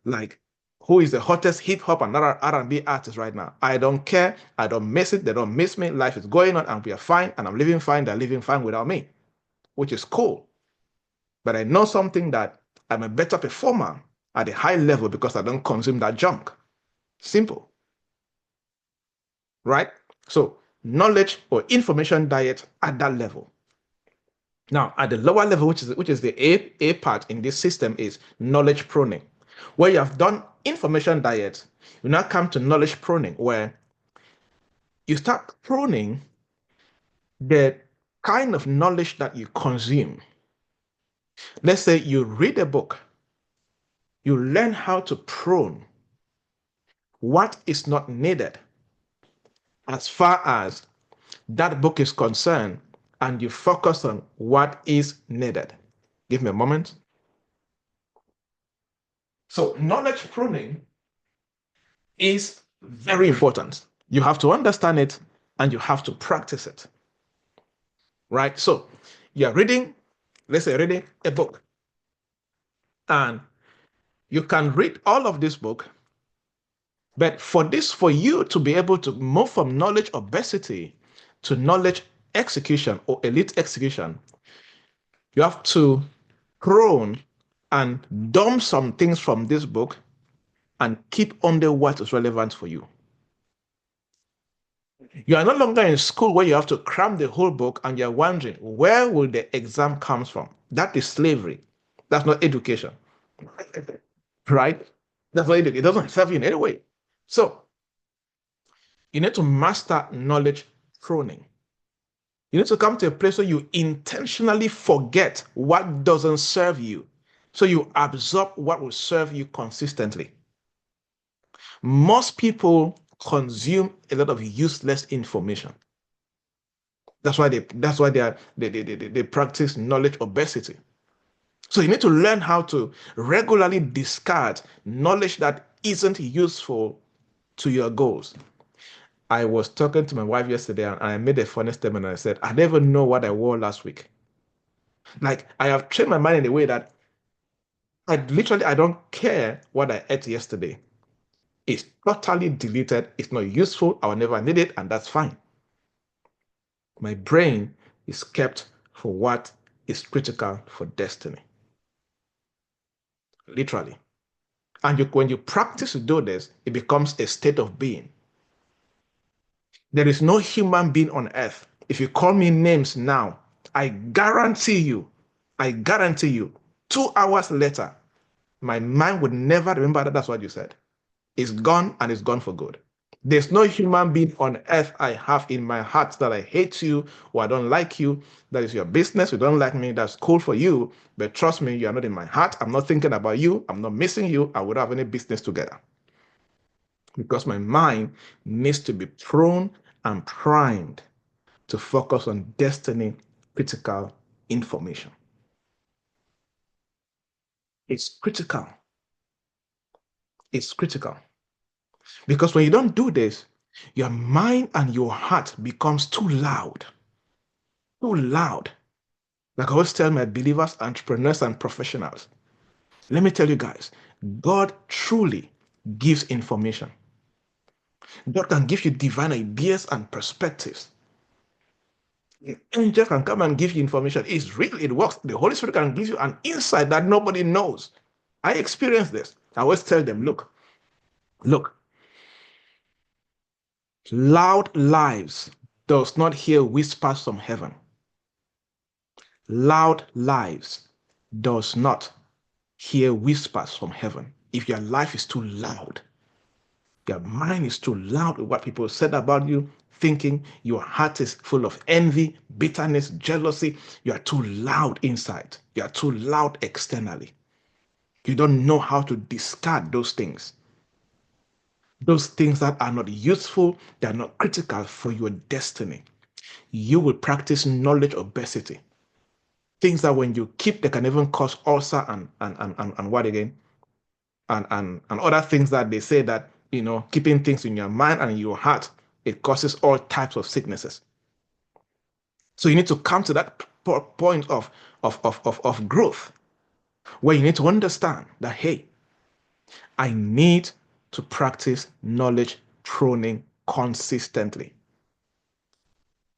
like who is the hottest hip hop and R&B artist right now? I don't care. I don't miss it. They don't miss me. Life is going on, and we are fine, and I'm living fine. They're living fine without me, which is cool. But I know something that I'm a better performer at a high level because I don't consume that junk. Simple, right? So knowledge or information diet at that level. Now, at the lower level, which is the A part in this system, is knowledge pruning. Where you have done information diet, you now come to knowledge pruning, where you start pruning the kind of knowledge that you consume. Let's say you read a book, you learn how to prune what is not needed as far as that book is concerned, and you focus on what is needed. Give me a moment. So knowledge pruning is very important. You have to understand it and you have to practice it. Right? So you're reading, let's say reading a book, and you can read all of this book, but for you to be able to move from knowledge obesity to knowledge execution or elite execution, you have to prune and dump some things from this book and keep only what is relevant for you. You are no longer in school where you have to cram the whole book and you're wondering where will the exam comes from. That is slavery. That's not education. Right? That's not education. It doesn't serve you in any way. So you need to master knowledge pruning. You need to come to a place where you intentionally forget what doesn't serve you, so you absorb what will serve you consistently. Most people consume a lot of useless information. That's why they practice knowledge obesity. So you need to learn how to regularly discard knowledge that isn't useful to your goals. I was talking to my wife yesterday and I made a funny statement and I said, I never know what I wore last week. Like I have trained my mind in a way that I don't care what I ate yesterday. It's totally deleted. It's not useful. I will never need it, and that's fine. My brain is kept for what is critical for destiny. Literally. And when you practice to do this, it becomes a state of being. There is no human being on earth. If you call me names now, I guarantee you, 2 hours later, my mind would never remember that that's what you said. It's gone, and it's gone for good. There's no human being on earth I have in my heart that I hate you or I don't like you. That is your business. You don't like me. That's cool for you. But trust me, you are not in my heart. I'm not thinking about you. I'm not missing you. I would have any business together. Because my mind needs to be prone and primed to focus on destiny critical information. It's critical. It's critical. Because when you don't do this, your mind and your heart becomes too loud. Too loud. Like I always tell my believers, entrepreneurs, and professionals, let me tell you guys, God truly gives information. God can give you divine ideas and perspectives. An angel can come and give you information. It's real, it works. The Holy Spirit can give you an insight that nobody knows. I experienced this. I always tell them, look, loud lives does not hear whispers from heaven. Loud lives does not hear whispers from heaven. If your life is too loud, your mind is too loud with what people said about you, thinking your heart is full of envy, bitterness, jealousy, you are too loud inside. You are too loud externally. You don't know how to discard those things. Those things that are not useful, they are not critical for your destiny. You will practice knowledge obesity. Things that when you keep, they can even cause ulcer and what again? And other things that they say that, keeping things in your mind and in your heart, it causes all types of sicknesses. So you need to come to that point of growth where you need to understand that, hey, I need to practice knowledge pruning consistently.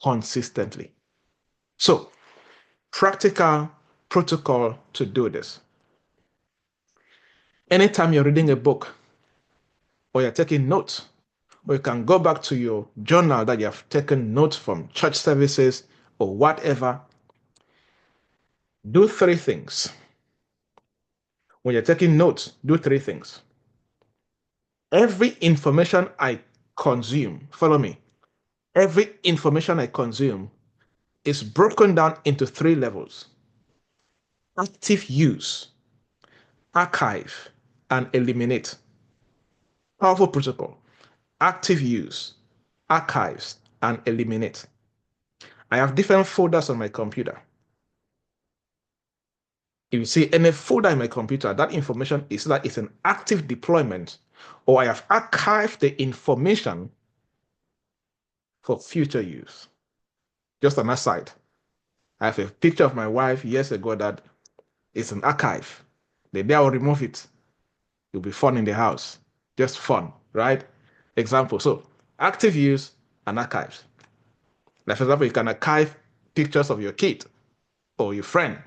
Consistently. So, practical protocol to do this. Anytime you're reading a book or you're taking notes, or you can go back to your journal that you have taken notes from church services or whatever, do three things. When you're taking notes, do three things. Every information I consume, follow me, every information I consume is broken down into three levels: active use, archive, and eliminate. Powerful protocol. Active use, archives, and eliminate. I have different folders on my computer. If you see any folder in my computer, that information is like it's an active deployment, or I have archived the information for future use. Just an aside. I have a picture of my wife years ago that is an archive. The day I will remove it, it'll be fun in the house. Just fun, right? Example. So active use and archives. Like for example, you can archive pictures of your kid or your friend,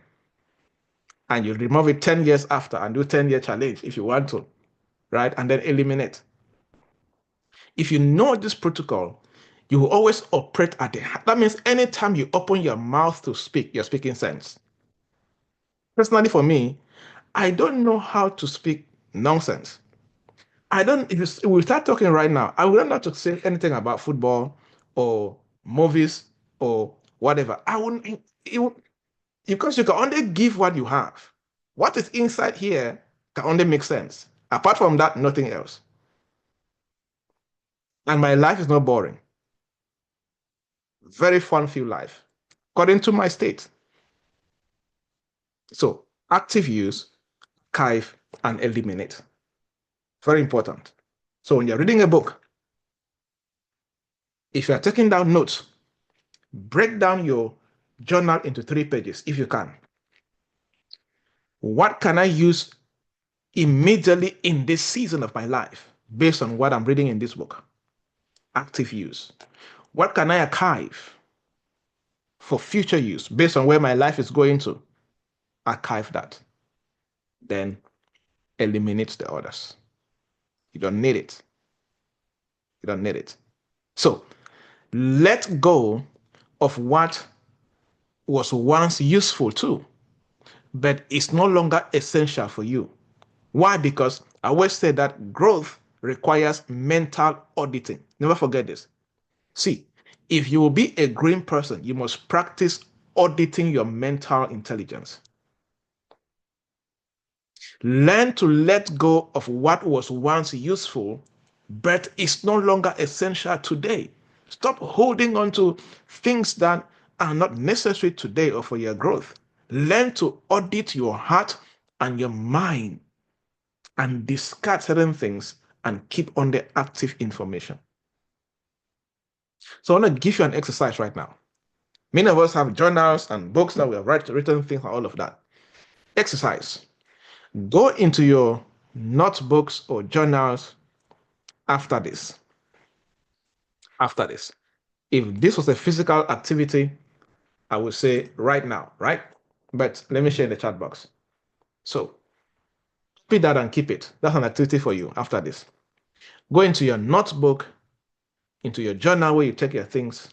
and you remove it 10 years after and do 10-year challenge if you want to, right? And then eliminate. If you know this protocol, you will always operate at the, that means anytime you open your mouth to speak, you're speaking sense. Personally, for me, I don't know how to speak nonsense. I don't, if we start talking right now, I wouldn't know to say anything about football or movies or whatever. I wouldn't, because you can only give what you have. What is inside here can only make sense. Apart from that, nothing else. And my life is not boring. Very fun-filled life, according to my state. So, active use, archive, and eliminate. Very important. So, when you're reading a book, if you're taking down notes, break down your journal into 3 pages if you can. What can I use immediately in this season of my life based on what I'm reading in this book? Active use. What can I archive for future use based on where my life is going to? Archive that. Then eliminate the others. You don't need it. You don't need it. So let go of what was once useful too, but it's no longer essential for you. Why? Because I always say that growth requires mental auditing. Never forget this. See, if you will be a green person, you must practice auditing your mental intelligence. Learn to let go of what was once useful, but is no longer essential today. Stop holding on to things that are not necessary today or for your growth. Learn to audit your heart and your mind and discard certain things and keep on the active information. So I want to give you an exercise right now. Many of us have journals and books that we have written things and all of that. Exercise. Go into your notebooks or journals after this. After this. If this was a physical activity, I would say right now, right? But let me share in the chat box. So copy that and keep it. That's an activity for you after this. Go into your notebook, into your journal where you take your things.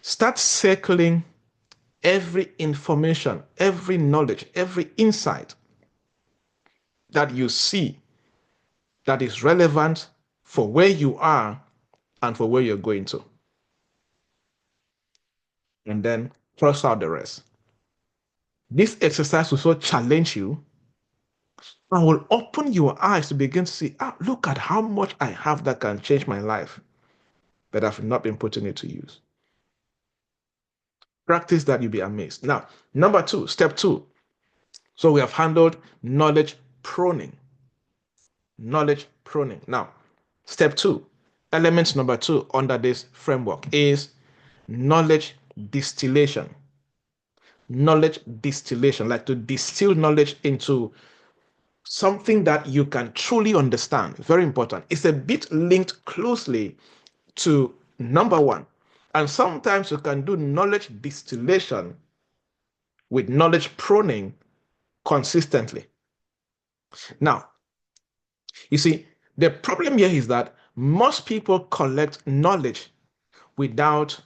Start circling every information, every knowledge, every insight that you see that is relevant for where you are and for where you're going to. And then cross out the rest. This exercise will so challenge you and will open your eyes to begin to see, look at how much I have that can change my life, but I've not been putting it to use. Practice that, you'll be amazed. Now, number 2, step 2. So we have handled knowledge pruning. Knowledge pruning. Now, step 2, element number 2 under this framework is knowledge distillation. Knowledge distillation, like to distill knowledge into something that you can truly understand. Very important. It's a bit linked closely to number one. And sometimes you can do knowledge distillation with knowledge pruning consistently. Now, you see, the problem here is that most people collect knowledge without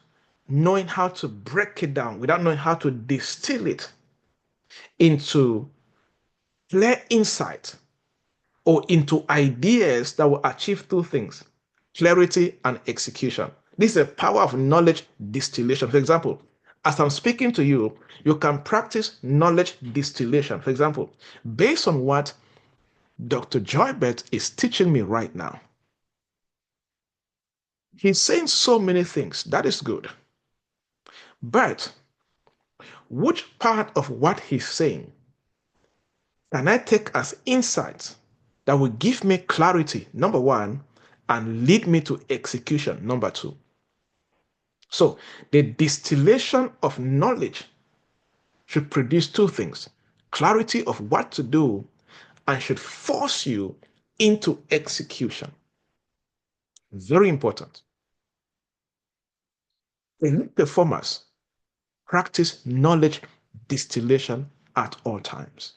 knowing how to break it down, without knowing how to distill it into clear insight or into ideas that will achieve two things: clarity and execution. This is the power of knowledge distillation. For example, as I'm speaking to you, you can practice knowledge distillation. For example, based on what Dr. Joybert is teaching me right now, he's saying so many things. That is good. But which part of what he's saying can I take as insight that will give me clarity, number one, and lead me to execution, number two? So the distillation of knowledge should produce two things: clarity of what to do, and should force you into execution. Very important. Elite performers practice knowledge distillation at all times.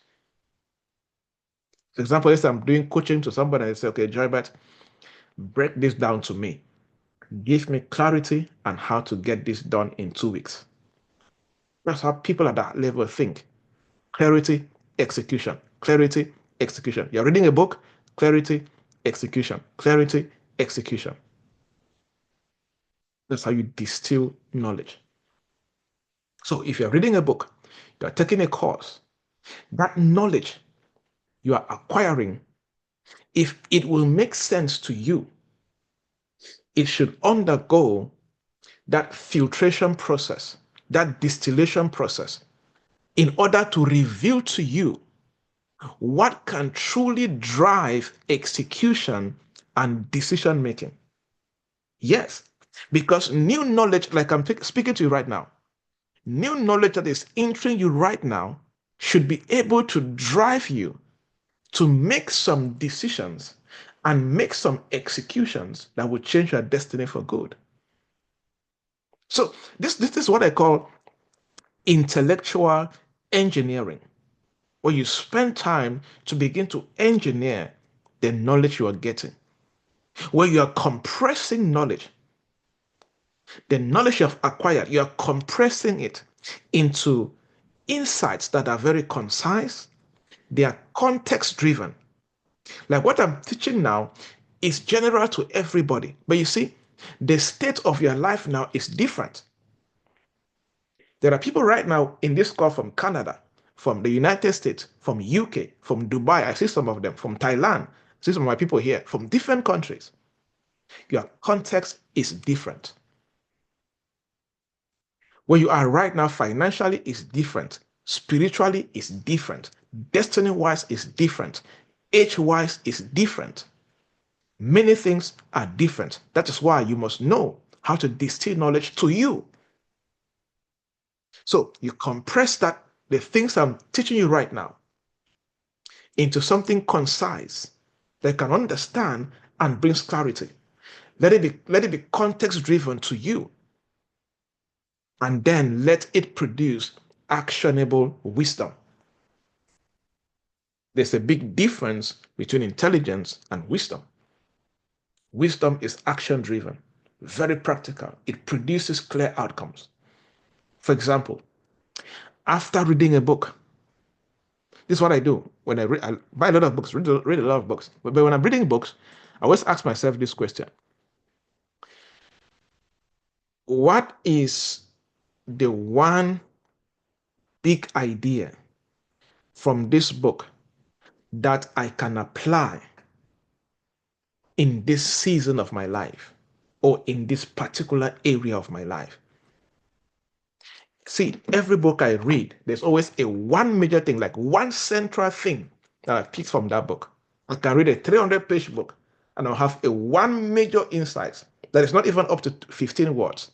For example, if I'm doing coaching to somebody, I say, okay, Joybert, break this down to me. Give me clarity on how to get this done in 2 weeks. That's how people at that level think. Clarity, execution. Clarity, execution. You're reading a book, clarity, execution. Clarity, execution. That's how you distill knowledge. So if you're reading a book, you're taking a course, that knowledge you are acquiring, if it will make sense to you, it should undergo that filtration process, that distillation process, in order to reveal to you what can truly drive execution and decision making. Yes, because new knowledge, like I'm speaking to you right now, new knowledge that is entering you right now should be able to drive you to make some decisions and make some executions that will change your destiny for good. So this is what I call intellectual engineering, where you spend time to begin to engineer the knowledge you are getting, where you are compressing knowledge, the knowledge you have acquired, you are compressing it into insights that are very concise, they are context driven. Like what I'm teaching now is general to everybody. But you see, the state of your life now is different. There are people right now in this call from Canada, from the United States, from UK, from Dubai. I see some of them, from Thailand. I see some of my people here from different countries. Your context is different. Where you are right now financially is different. Spiritually is different. Destiny-wise is different. Age-wise is different. Many things are different. That is why you must know how to distill knowledge to you. So you compress that, the things I'm teaching you right now, into something concise that can understand and brings clarity. Let it be context driven to you. And then let it produce actionable wisdom. There's a big difference between intelligence and wisdom. Wisdom is action driven, very practical. It produces clear outcomes. For example, after reading a book, this is what I do when I read. I buy a lot of books, read a lot of books. But when I'm reading books, I always ask myself this question: what is the one big idea from this book that I can apply in this season of my life or in this particular area of my life? See, every book I read, there's always a one major thing, like one central thing that I pick from that book. I can read a 300-page book and I'll have a one major insight that is not even up to 15 words.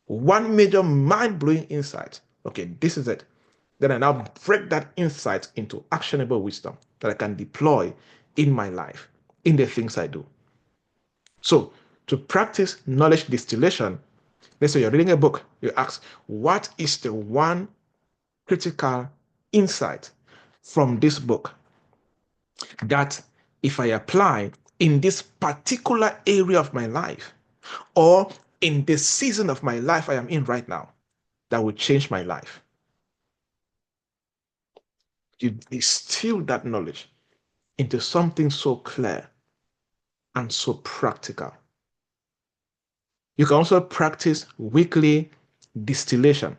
One major mind-blowing insight. Okay, this is it. Then I now break that insight into actionable wisdom that I can deploy in my life, in the things I do. So, to practice knowledge distillation, let's say you're reading a book, you ask, what is the one critical insight from this book that if I apply in this particular area of my life or in the season of my life I am in right now, that will change my life? You distill that knowledge into something so clear and so practical. You can also practice weekly distillation.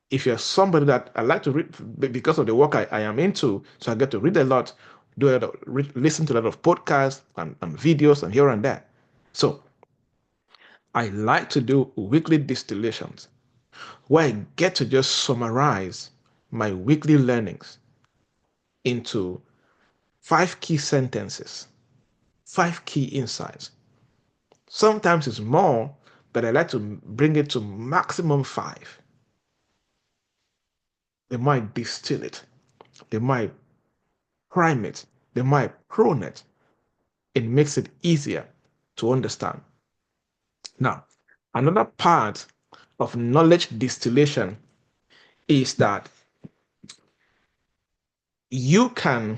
If you're somebody that I like to read because of the work I am into, so I get to read a lot, listen to a lot of podcasts and videos and here and there. So I like to do weekly distillations where I get to just summarize my weekly learnings into 5 key sentences, 5 key insights. Sometimes it's more, but I like to bring it to maximum 5. They might distill it, they might prime it, they might prune it. It makes it easier to understand. Now, another part of knowledge distillation is that you can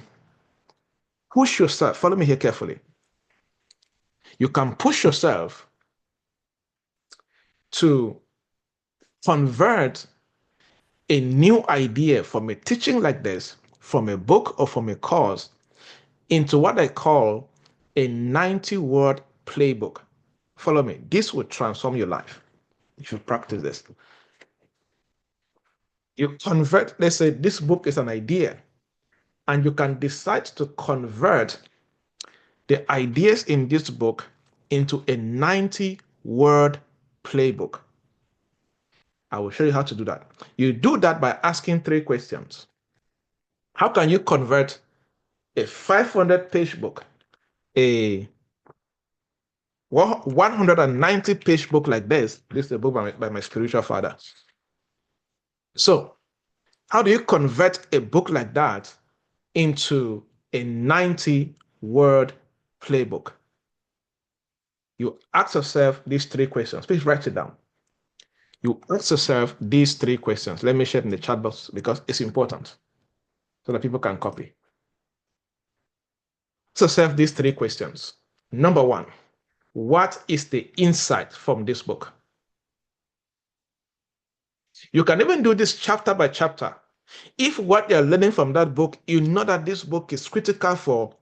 push yourself, follow me here carefully. You can push yourself to convert a new idea from a teaching like this, from a book or from a course, into what I call a 90-word playbook. Follow me. This will transform your life if you practice this. You convert, let's say this book is an idea, and you can decide to convert the ideas in this book into a 90-word playbook. I will show you how to do that. You do that by asking 3 questions. How can you convert a 500-page book, a 190-page book like this? This is a book by my spiritual father. So, how do you convert a book like that into a 90-word playbook? You ask yourself these 3 questions. Please write it down. You ask yourself these 3 questions. Let me share it in the chat box because it's important so that people can copy. Ask yourself these 3 questions. Number 1, what is the insight from this book? You can even do this chapter by chapter. If what you're learning from that book, you know that this book is critical for,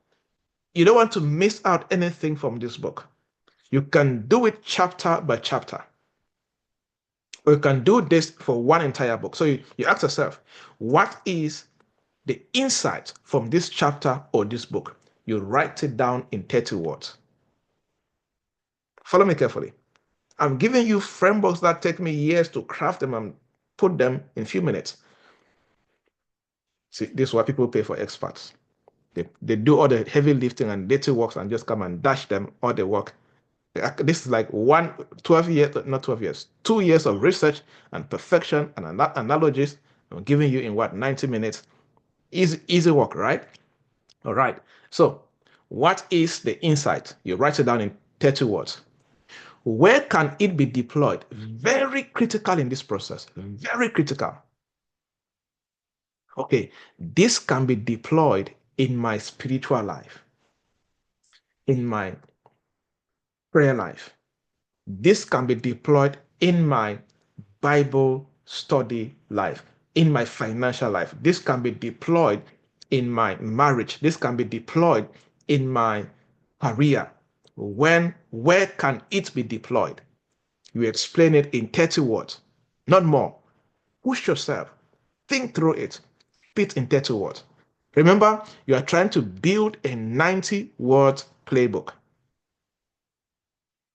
you don't want to miss out anything from this book. You can do it chapter by chapter. Or you can do this for one entire book. So you ask yourself, what is the insight from this chapter or this book? You write it down in 30 words. Follow me carefully. I'm giving you frameworks that take me years to craft them and put them in a few minutes. See, this is why people pay for experts. They do all the heavy lifting and dirty works and just come and dash them all the work. This is like 12 years, not 12 years, 2 years of research and perfection and analogies. I'm giving you in what, 90 minutes. Easy work, right? All right. So what is the insight? You write it down in 30 words. Where can it be deployed? Very critical in this process. Very critical. Okay, this can be deployed in my spiritual life, in my prayer life. This can be deployed in my Bible study life, in my financial life. This can be deployed in my marriage. This can be deployed in my career. Where can it be deployed? You explain it in 30 words, not more. Push yourself. Think through it. Fit in 30 words. Remember, you are trying to build a 90-word playbook.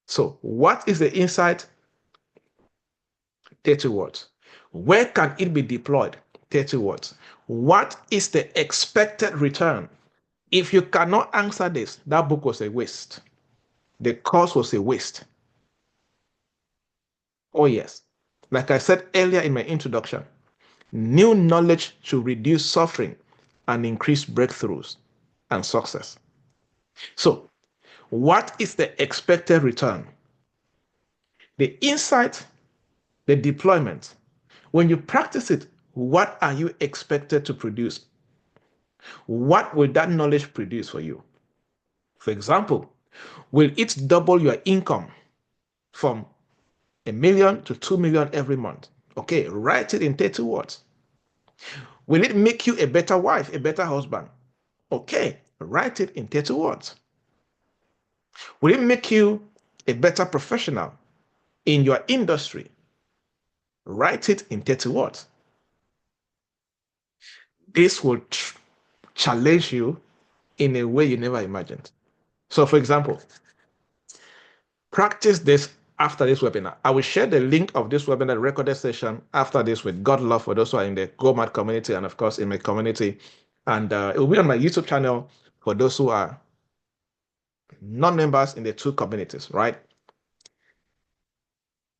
So, what is the insight? 30 words. Where can it be deployed? 30 words. What is the expected return? If you cannot answer this, that book was a waste. The course was a waste. Oh, yes. Like I said earlier in my introduction, new knowledge should reduce suffering and increase breakthroughs and success. So, what is the expected return? The insight, the deployment. When you practice it, what are you expected to produce? What will that knowledge produce for you? For example, will it double your income from 1 million to 2 million every month? Okay, write it in 30 words. Will it make you a better wife, a better husband? Okay, write it in 30 words. Will it make you a better professional in your industry? Write it in 30 words. This will challenge you in a way you never imagined. So, for example, practice this after this webinar. I will share the link of this webinar recorded session after this with God love for those who are in the GoMat community and, of course, in my community. And it will be on my YouTube channel for those who are non-members in the two communities, right?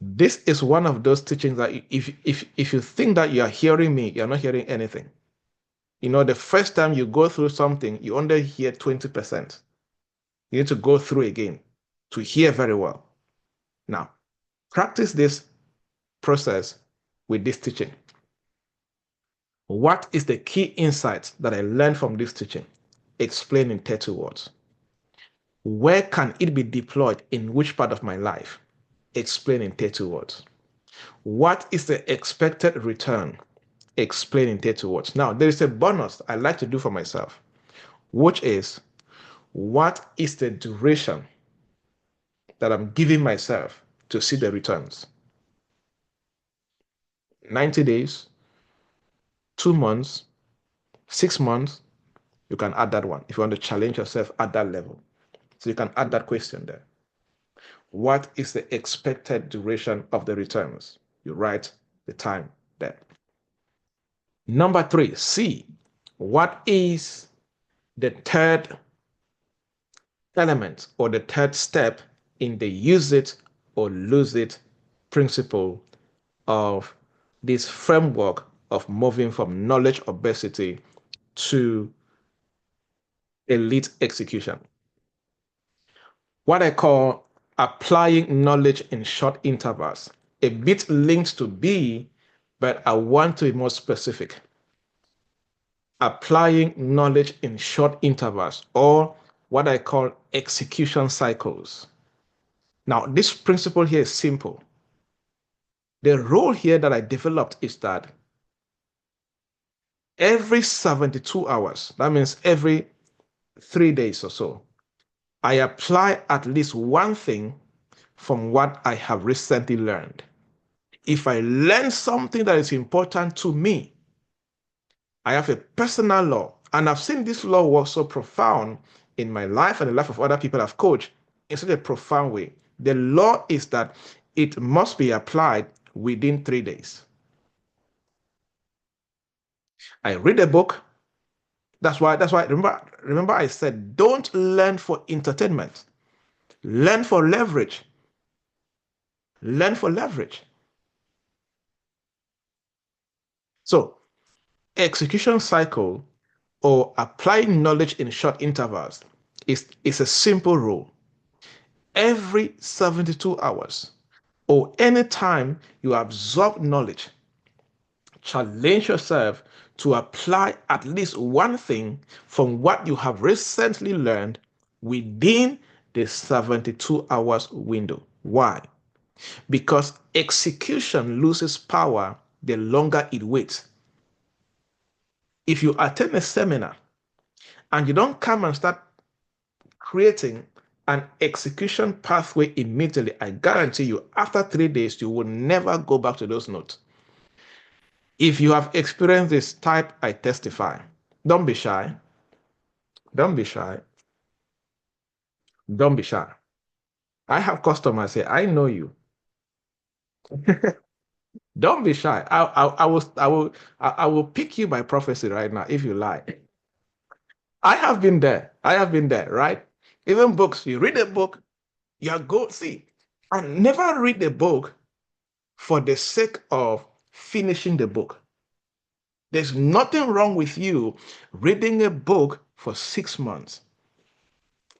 This is one of those teachings that if you think that you are hearing me, you're not hearing anything. You know, the first time you go through something, you only hear 20%. You need to go through again to hear very well. Now, practice this process with this teaching. What is the key insight that I learned from this teaching? Explain in 30 words. Where can it be deployed in which part of my life? Explain in 30 words. What is the expected return? Explain in 30 words. Now, there is a bonus I like to do for myself, which is what is the duration that I'm giving myself to see the returns? 90 days, 2 months, 6 months, you can add that one. If you want to challenge yourself at that level. So you can add that question there. What is the expected duration of the returns? You write the time there. Number 3, C. What is the third element or the third step in the use it or lose it principle of this framework of moving from knowledge obesity to elite execution? What I call applying knowledge in short intervals. A bit linked to B, but I want to be more specific. Applying knowledge in short intervals, or what I call execution cycles. Now, this principle here is simple. The rule here that I developed is that every 72 hours, that means every 3 days or so, I apply at least one thing from what I have recently learned. If I learn something that is important to me, I have a personal law, and I've seen this law work so profound in my life and the life of other people I've coached in such a profound way. The law is that it must be applied within 3 days. I read a book. That's why remember I said don't learn for entertainment. Learn for leverage. Learn for leverage. So, execution cycle or applying knowledge in short intervals is a simple rule. Every 72 hours or any time you absorb knowledge, challenge yourself to apply at least one thing from what you have recently learned within the 72 hours window. Why? Because execution loses power the longer it waits. If you attend a seminar and you don't come and start creating an execution pathway immediately, I guarantee you, after 3 days, you will never go back to those notes. If you have experienced this, type I testify. Don't be shy. Don't be shy. Don't be shy. I have customers here. I know you. Don't be shy. I will pick you by prophecy right now if you lie. I have been there. I have been there, right? Even books. You read a book, you are go see. I never read a book for the sake of finishing the book. There's nothing wrong with you reading a book for 6 months.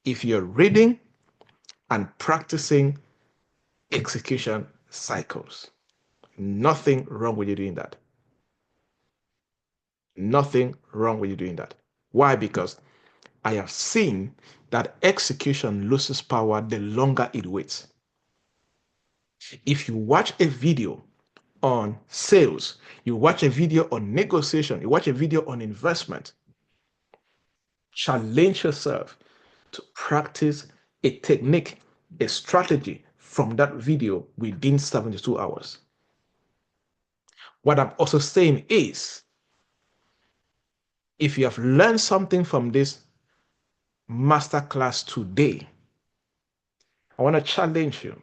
If you're reading and practicing execution cycles, nothing wrong with you doing that. Nothing wrong with you doing that. Why? Because I have seen that execution loses power the longer it waits. If you watch a video on sales, you watch a video on negotiation, you watch a video on investment, challenge yourself to practice a technique, a strategy from that video within 72 hours. What I'm also saying is, if you have learned something from this masterclass today, I want to challenge you.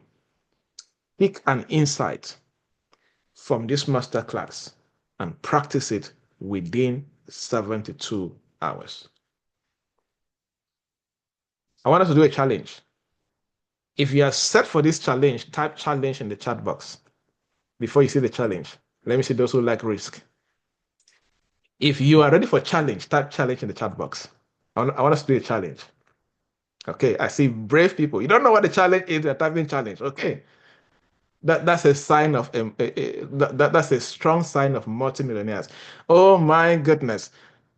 Pick an insight from this masterclass and practice it within 72 hours. I want us to do a challenge. If you are set for this challenge, type challenge in the chat box before you see the challenge. Let me see those who like risk. If you are ready for challenge, type challenge in the chat box. I want us to do a challenge. Okay, I see brave people. You don't know what the challenge is, you're typing challenge. Okay. That's a sign of that's a strong sign of multimillionaires. Oh my goodness.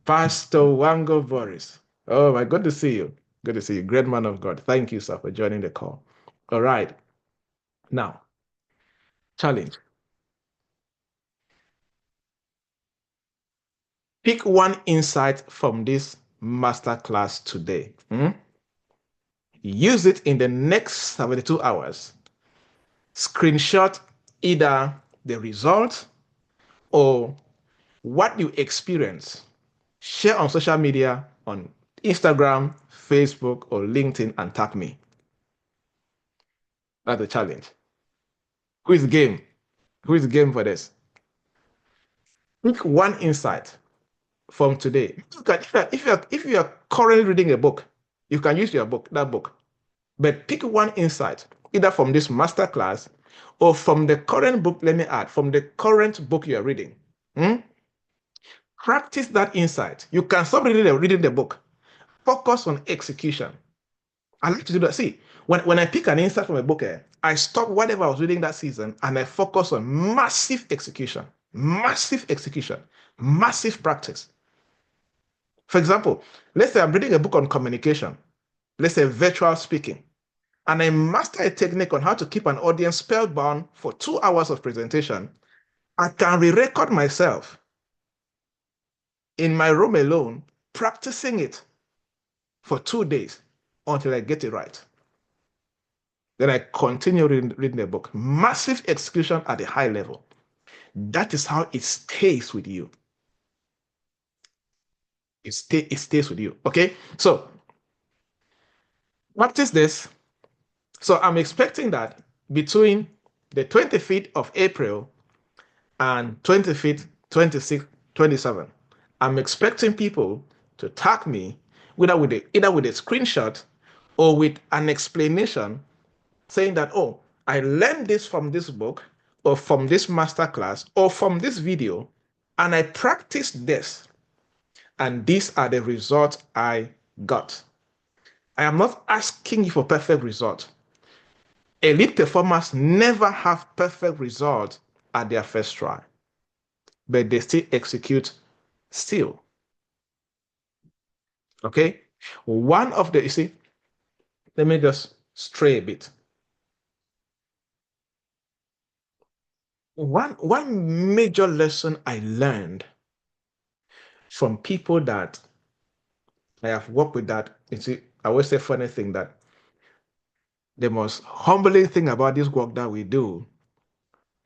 Pastor Wango Boris. Oh my, good to see you. Good to see you. Great man of God. Thank you, sir, for joining the call. All right. Now, challenge. Pick one insight from this masterclass today. Use it in the next 72 hours. Screenshot either the result or what you experience. Share on social media, on Instagram, Facebook, or LinkedIn, and tag me. That's the challenge. Who is game? Who is game for this? Pick one insight from today. If you are currently reading a book, you can use that book. But pick one insight, either from this masterclass or from the current book. Let me add, from the current book you are reading. Practice that insight. You can stop reading the book. Focus on execution. I like to do that. See, when I pick an insight from a book, I stop whatever I was reading that season and I focus on massive execution, massive practice. For example, let's say I'm reading a book on communication, let's say virtual speaking, and I master a technique on how to keep an audience spellbound for 2 hours of presentation. I can re-record myself in my room alone, practicing it for 2 days until I get it right. Then I continue reading the book. Massive execution at a high level. That is how it stays with you. It stays with you. Okay? So, practice this. So, I'm expecting that between the 25th of April and 25th, 26th, 27th, I'm expecting people to tag me either with a screenshot or with an explanation saying that, oh, I learned this from this book or from this masterclass or from this video, and I practiced this, and these are the results I got. I am not asking you for perfect results. Elite performers never have perfect results at their first try, but they still execute still. Okay? You see, let me just stray a bit. One major lesson I learned from people that I have worked with, that, you see, I always say funny thing that the most humbling thing about this work that we do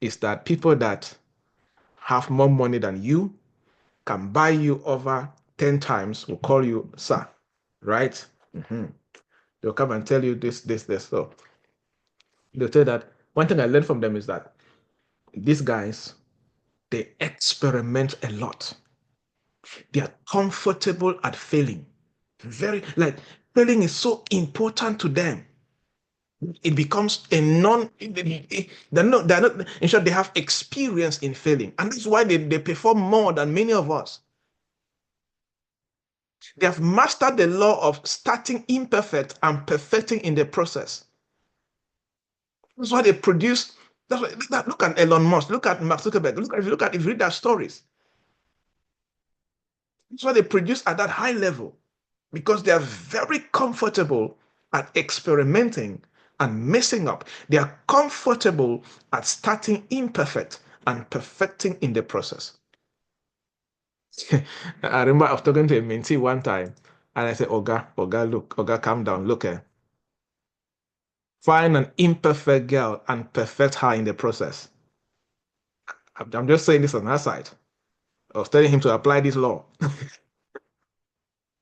is that people that have more money than you can buy you over 10 times will call you sir, right? They'll come and tell you this. So they'll tell that. One thing I learned from them is that these guys, they experiment a lot. They are comfortable at failing. Failing is so important to them. It becomes a non, they're not, in short, they have experience in failing. And that's why they perform more than many of us. They have mastered the law of starting imperfect and perfecting in the process. That's why they produce. That's why, look at Elon Musk, look at Mark Zuckerberg, if you read their stories, that's why they produce at that high level because they are very comfortable at experimenting and messing up. They are comfortable at starting imperfect and perfecting in the process. I remember I was talking to a mentee one time, and I said, Oga, look, Oga, calm down, look here. Find an imperfect girl and perfect her in the process. I'm just saying this on her side. I was telling him to apply this law.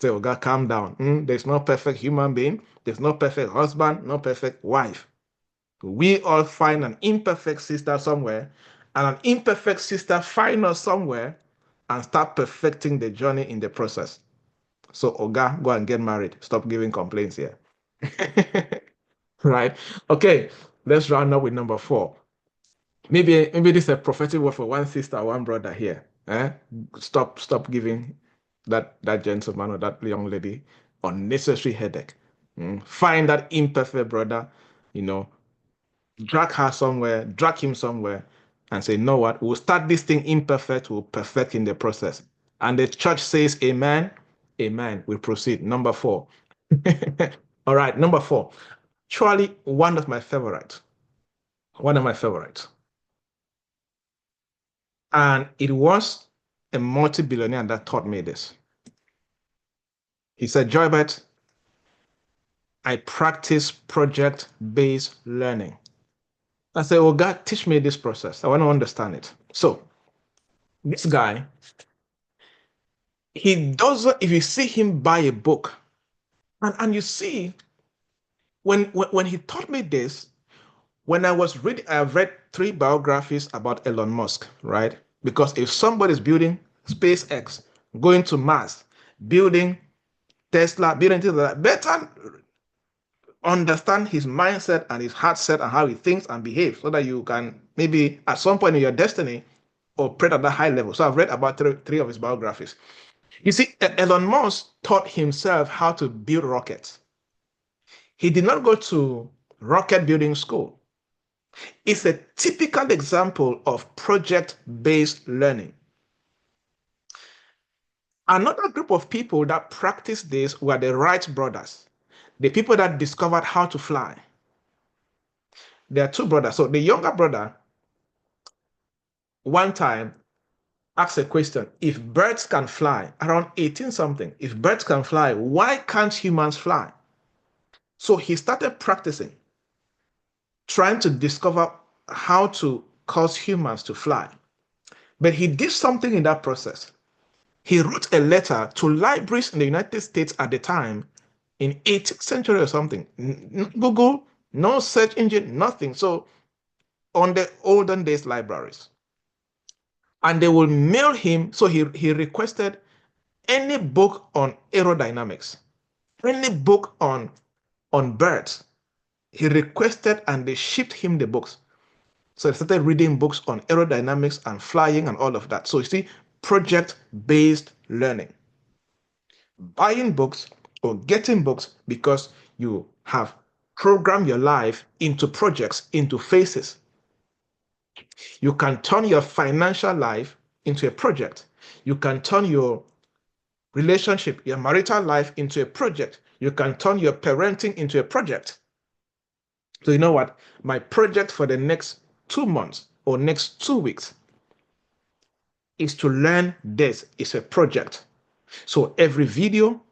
Say, oh God, calm down. There's no perfect human being. There's no perfect husband, no perfect wife. We all find an imperfect sister somewhere, and an imperfect sister find us somewhere and start perfecting the journey in the process. So, Oga, go and get married. Stop giving complaints here. Right? Okay, let's round up with number 4. Maybe this is a prophetic word for one sister, one brother here. Stop giving that gentleman or that young lady unnecessary headache. Find that imperfect brother, you know, drag her somewhere, drag him somewhere, and say, you know what? We'll start this thing imperfect, we'll perfect in the process. And the church says, Amen. Amen. We proceed. Number 4. All right, number 4. Actually, one of my favorites. One of my favorites. And it was a multi-billionaire that taught me this. He said, Joybert, I practice project-based learning. I said, well, God, teach me this process. I want to understand it. So this guy, he doesn't, if you see him buy a book, and you see, when he taught me this, when I was reading, I've read 3 biographies about Elon Musk, right? Because if somebody's building SpaceX, going to Mars, building Tesla, building things like that, better understand his mindset and his heart set and how he thinks and behaves so that you can maybe at some point in your destiny operate at that high level. So I've read about three of his biographies. You see, Elon Musk taught himself how to build rockets. He did not go to rocket building school. It's a typical example of project-based learning. Another group of people that practiced this were the Wright brothers, the people that discovered how to fly. There are 2 brothers. So the younger brother, one time, asked a question. If birds can fly, around 18 something, if birds can fly, why can't humans fly? So he started practicing, trying to discover how to cause humans to fly. But he did something in that process. He wrote a letter to libraries in the United States at the time in 18th century or something. Google, no search engine, nothing. So on the olden days libraries. And they will mail him. So he requested any book on aerodynamics, any book on birds. He requested and they shipped him the books. So he started reading books on aerodynamics and flying and all of that. So you see, project-based learning. Buying books or getting books because you have programmed your life into projects, into phases. You can turn your financial life into a project. You can turn your relationship, your marital life into a project. You can turn your parenting into a project. So you know what? My project for the next 2 months or next 2 weeks is to learn this. It's a project. So every video,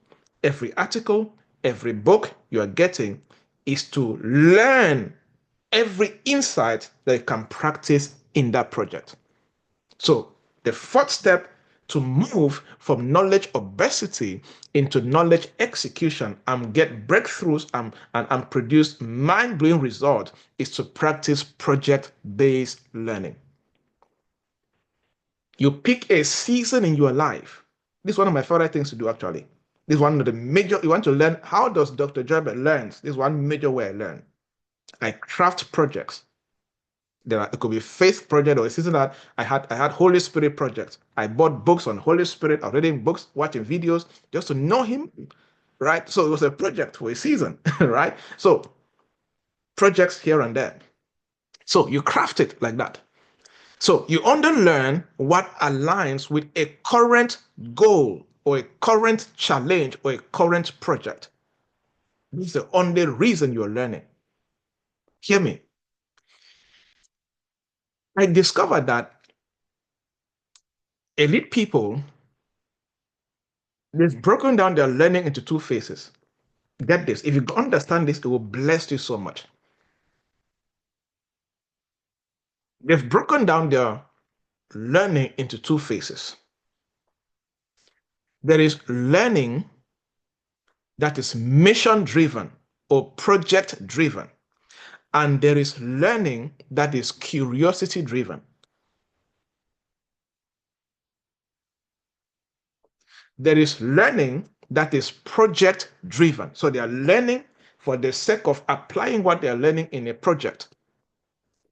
every article, every book you are getting is to learn every insight that you can practice in that project. So the 4th step to move from knowledge obesity into knowledge execution and get breakthroughs and produce mind-blowing results is to practice project-based learning. You pick a season in your life. This is one of my favorite things to do actually. This is one of the major, you want to learn, how does Dr. Joybert learn? This is one major way I learn. I craft projects. It could be faith project, or a season that I had Holy Spirit projects. I bought books on Holy Spirit, or reading books, watching videos, just to know Him, right? So it was a project for a season, right? So projects here and there. So you craft it like that. So you only learn what aligns with a current goal or a current challenge or a current project. This is the only reason you're learning. Hear me. I discovered that elite people, they've broken down their learning into two phases. Get this. If you understand this, it will bless you so much. They've broken down their learning into two phases. There is learning that is mission driven or project driven, and there is learning that is curiosity driven. There is learning that is project driven. So they are learning for the sake of applying what they are learning in a project.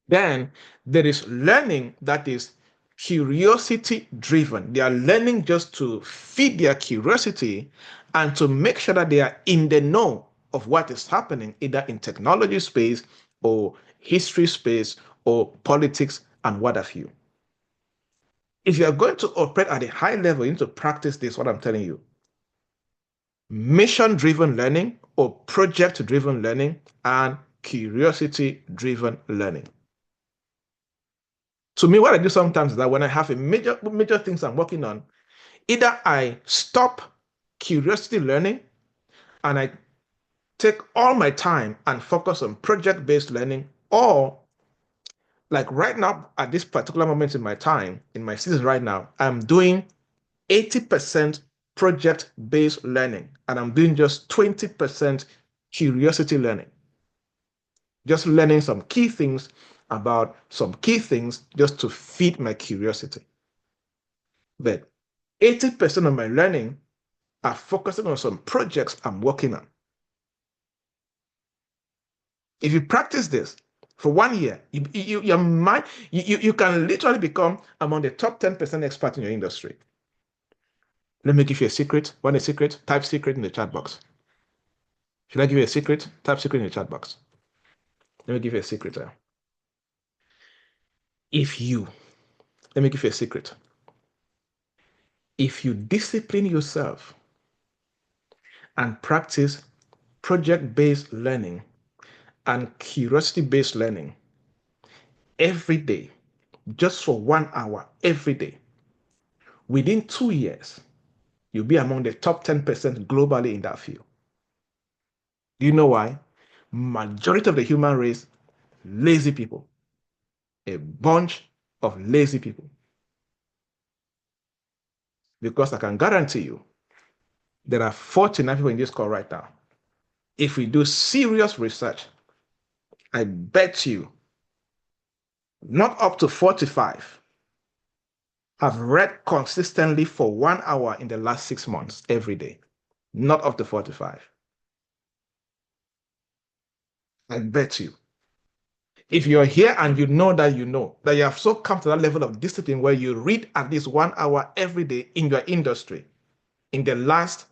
Then there is learning that is curiosity driven. They are learning just to feed their curiosity and to make sure that they are in the know of what is happening, either in technology space or history space or politics and what have you. If you are going to operate at a high level, you need to practice this, what I'm telling you. Mission driven learning or project driven learning and curiosity driven learning. To me, what I do sometimes is that when I have a major things I'm working on, either I stop curiosity learning and I take all my time and focus on project-based learning, or like right now at this particular moment in my time, in my season right now, I'm doing 80% project-based learning and I'm doing just 20% curiosity learning. Just learning some key things about some key things just to feed my curiosity. But 80% of my learning are focusing on some projects I'm working on. If you practice this for 1 year, you can literally become among the top 10% experts in your industry. Let me give you a secret. Want a secret? Type secret in the chat box. Should I give you a secret? Type secret in the chat box. Let me give you a secret. Let me give you a secret. If you discipline yourself and practice project-based learning and curiosity-based learning every day, just for 1 hour every day, within 2 years, you'll be among the top 10% globally in that field. Do you know why? Majority of the human race, lazy people. A bunch of lazy people. Because I can guarantee you, there are 49 people in this call right now. If we do serious research, I bet you not up to 45 have read consistently for 1 hour in the last 6 months every day. Not up to 45. I bet you. If you're here and you know that you have so come to that level of discipline where you read at least 1 hour every day in your industry in the last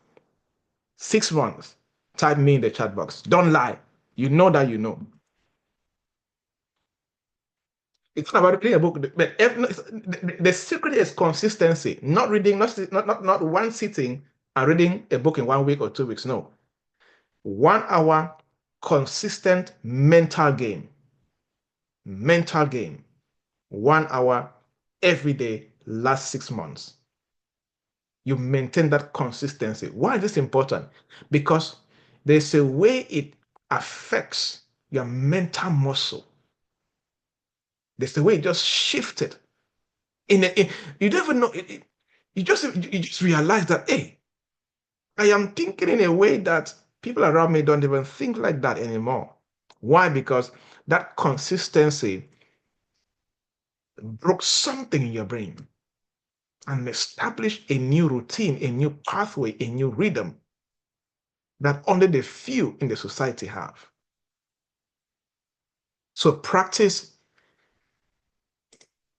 6 months, type me in the chat box. Don't lie. You know that you know. It's not about reading a book, but the secret is consistency. Not reading, not one sitting and reading a book in 1 week or 2 weeks. No. 1 hour consistent mental game. Mental game. 1 hour every day, last 6 months. You maintain that consistency. Why is this important? Because there's a way it affects your mental muscle. There's a way it just shifted. You don't even know. You just realize that, hey, I am thinking in a way that people around me don't even think like that anymore. Why? Because that consistency broke something in your brain and established a new routine, a new pathway, a new rhythm that only the few in the society have. So practice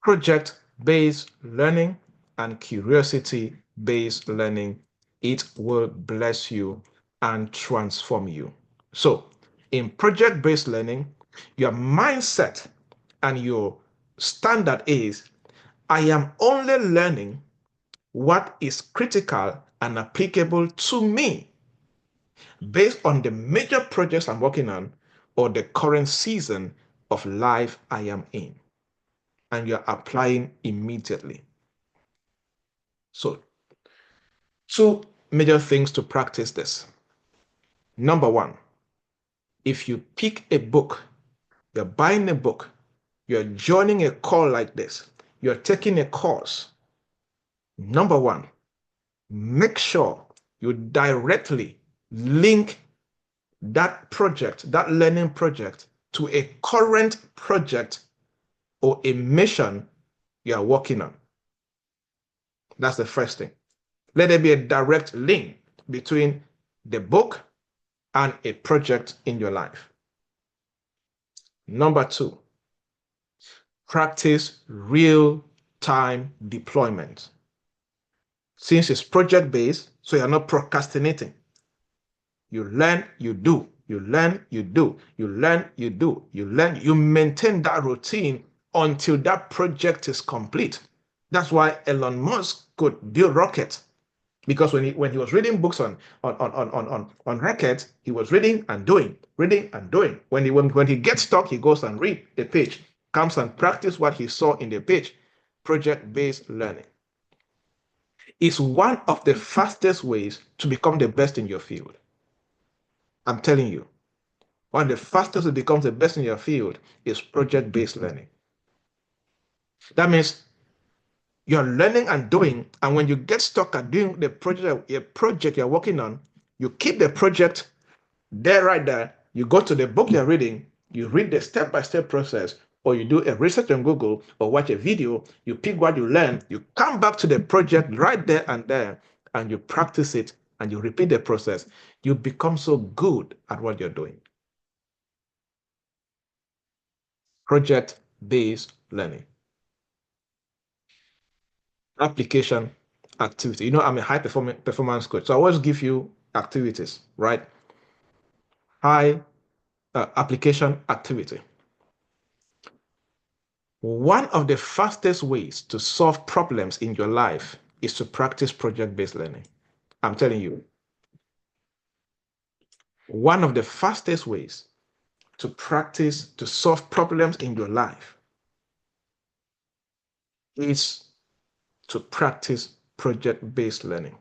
project-based learning and curiosity-based learning. It will bless you and transform you. So in project-based learning, your mindset and your standard is, I am only learning what is critical and applicable to me based on the major projects I'm working on or the current season of life I am in. And you're applying immediately. So, two major things to practice this. Number one, if you pick a book, you're buying a book, you're joining a call like this, you're taking a course. Number one, make sure you directly link that project, that learning project, to a current project or a mission you are working on. That's the first thing. Let there be a direct link between the book and a project in your life. Number two, practice real-time deployment. Since it's project-based, so you're not procrastinating. You learn, you do. You learn, you do. You learn, you do. You learn, you maintain that routine until that project is complete. That's why Elon Musk could build rockets. Because when he was reading books on rockets, he was reading and doing, reading and doing. When he gets stuck, he goes and read the page, comes and practice what he saw in the page. Project-based learning is one of the fastest ways to become the best in your field. I'm telling you, one of the fastest to become the best in your field is project-based learning. That means you're learning and doing, and when you get stuck at doing the project you're working on, you keep the project there, right there. You go to the book you're reading, you read the step-by-step process, or you do a research on Google or watch a video, you pick what you learn, you come back to the project right there, and you practice it, and you repeat the process. You become so good at what you're doing. Project-based learning. Application activity. You know, I'm a high performance coach, so I always give you activities, right? High application activity. One of the fastest ways to solve problems in your life is to practice project-based learning. I'm telling you, one of the fastest ways to solve problems in your life is to practice project-based learning.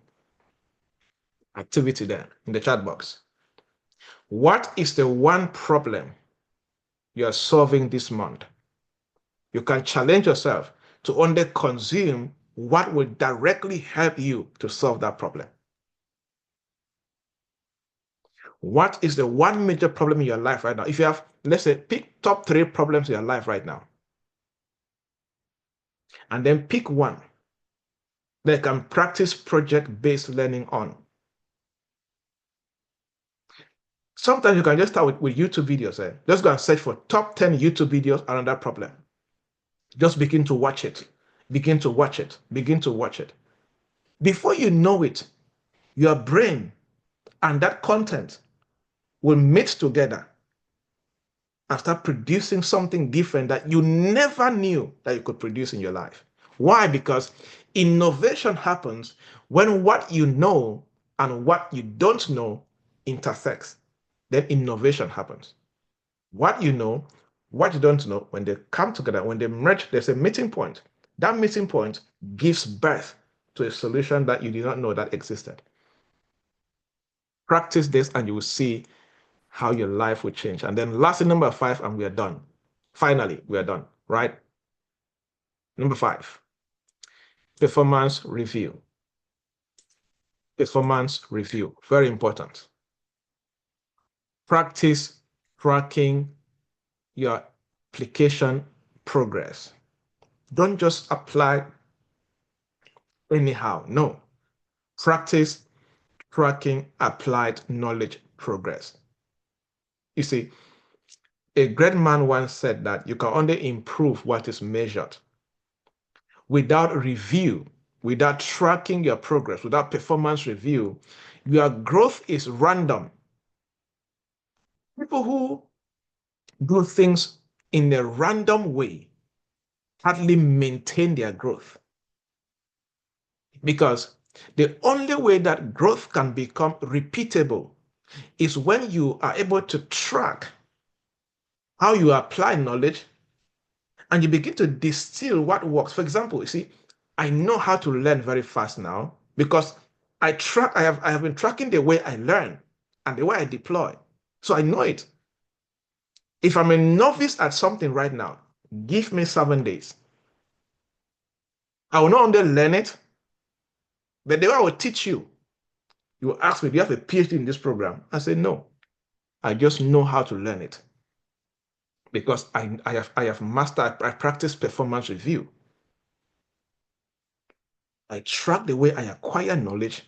Activity there in the chat box. What is the one problem you are solving this month? You can challenge yourself to only consume what will directly help you to solve that problem. What is the one major problem in your life right now? If you have, let's say, pick top 3 problems in your life right now, and then pick one that you can practice project-based learning on. Sometimes you can just start with YouTube videos. Just go and search for top 10 YouTube videos around that problem. Just begin to watch it. Begin to watch it. Begin to watch it. Before you know it, your brain and that content will meet together and start producing something different that you never knew that you could produce in your life. Why? Because innovation happens when what you know and what you don't know intersects. Then innovation happens. What you know, what you don't know, when they come together, when they merge, there's a meeting point. That meeting point gives birth to a solution that you did not know that existed. Practice this and you will see how your life will change. And then lastly, number 5, and we are done. Finally, we are done, right? Number 5, performance review. Performance review, very important. Practice tracking your application progress. Don't just apply anyhow. No. Practice tracking applied knowledge progress. You see, A great man once said that you can only improve what is measured. Without review, without tracking your progress, without performance review, your growth is random. People who do things in a random way hardly maintain their growth, because the only way that growth can become repeatable is when you are able to track how you apply knowledge and you begin to distill what works. For example, you see, I know how to learn very fast now because I have been tracking the way I learn and the way I deploy. So I know it. If I'm a novice at something right now, give me 7 days. I will not only learn it, but the way I will teach you, you will ask me, do you have a PhD in this program? I say, no, I just know how to learn it because I have mastered, I practice performance review. I track the way I acquire knowledge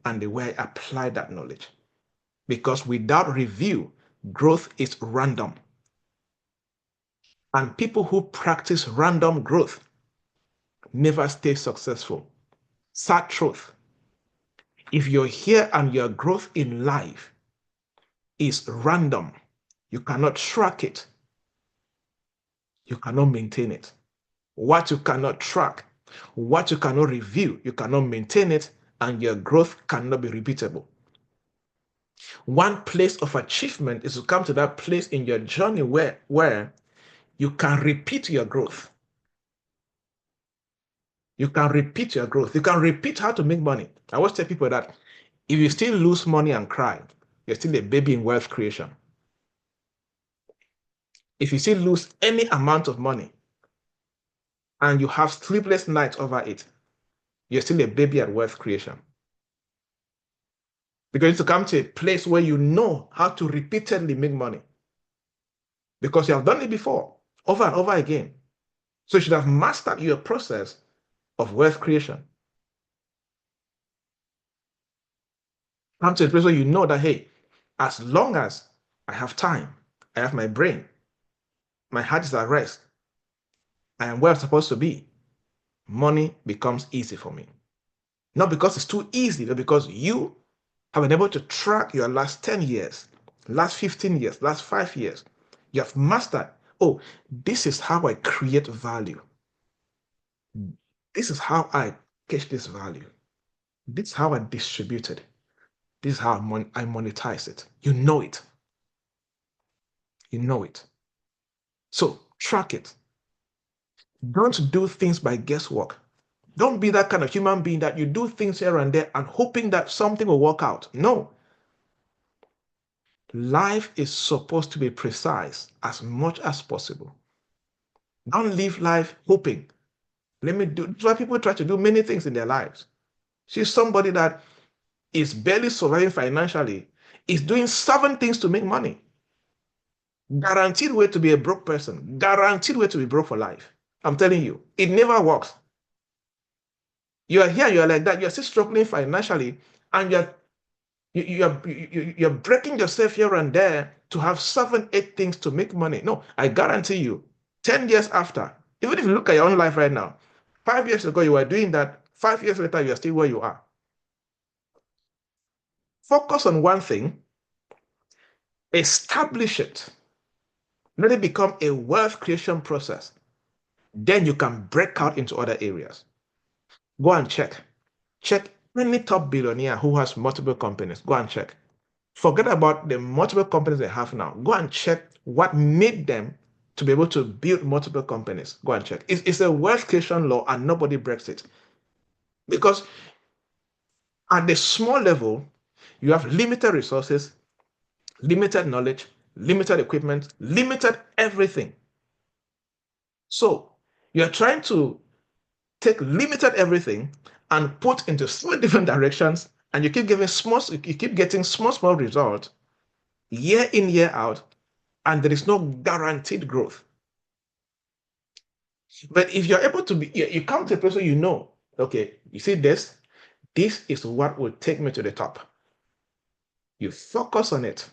and the way I apply that knowledge. Because without review, growth is random. And people who practice random growth never stay successful. Sad truth. If you're here and your growth in life is random, you cannot track it, you cannot maintain it. What you cannot track, what you cannot review, you cannot maintain it, and your growth cannot be repeatable. One place of achievement is to come to that place in your journey where you can repeat your growth. You can repeat your growth. You can repeat how to make money. I always tell people that if you still lose money and cry, you're still a baby in wealth creation. If you still lose any amount of money and you have sleepless nights over it, you're still a baby at wealth creation. Because you need to come to a place where you know how to repeatedly make money. Because you have done it before, over and over again. So you should have mastered your process of wealth creation. Come to a place where you know that, hey, as long as I have time, I have my brain, my heart is at rest, I am where I'm supposed to be, money becomes easy for me. Not because it's too easy, but because you have been able to track your last 10 years, last 15 years, last 5 years. You have mastered, oh, this is how I create value. This is how I catch this value. This is how I distribute it. This is how I monetize it. You know it. You know it. So track it. Don't do things by guesswork. Don't be that kind of human being that you do things here and there and hoping that something will work out. No. Life is supposed to be precise as much as possible. Don't live life hoping. Let me do. That's why people try to do many things in their lives. See somebody that is barely surviving financially is doing 7 things to make money. Guaranteed way to be a broke person. Guaranteed way to be broke for life. I'm telling you, it never works. You are here, you are like that, you're still struggling financially, and you're breaking yourself here and there to have 7, 8 things to make money. No, I guarantee you, 10 years after, even if you look at your own life right now, 5 years ago you were doing that, 5 years later you are still where you are. Focus on one thing, establish it, let it become a wealth creation process. Then you can break out into other areas. Go and check. Check any top billionaire who has multiple companies. Go and check. Forget about the multiple companies they have now. Go and check what made them to be able to build multiple companies. Go and check. It's a wealth creation law and nobody breaks it. Because at the small level, you have limited resources, limited knowledge, limited equipment, limited everything. So you're trying to take limited everything and put into 3 different directions, and you keep getting small results year in, year out, and there is no guaranteed growth. But if you're able to be, you come to a place where you know, okay, you see this is what will take me to the top. You focus on it,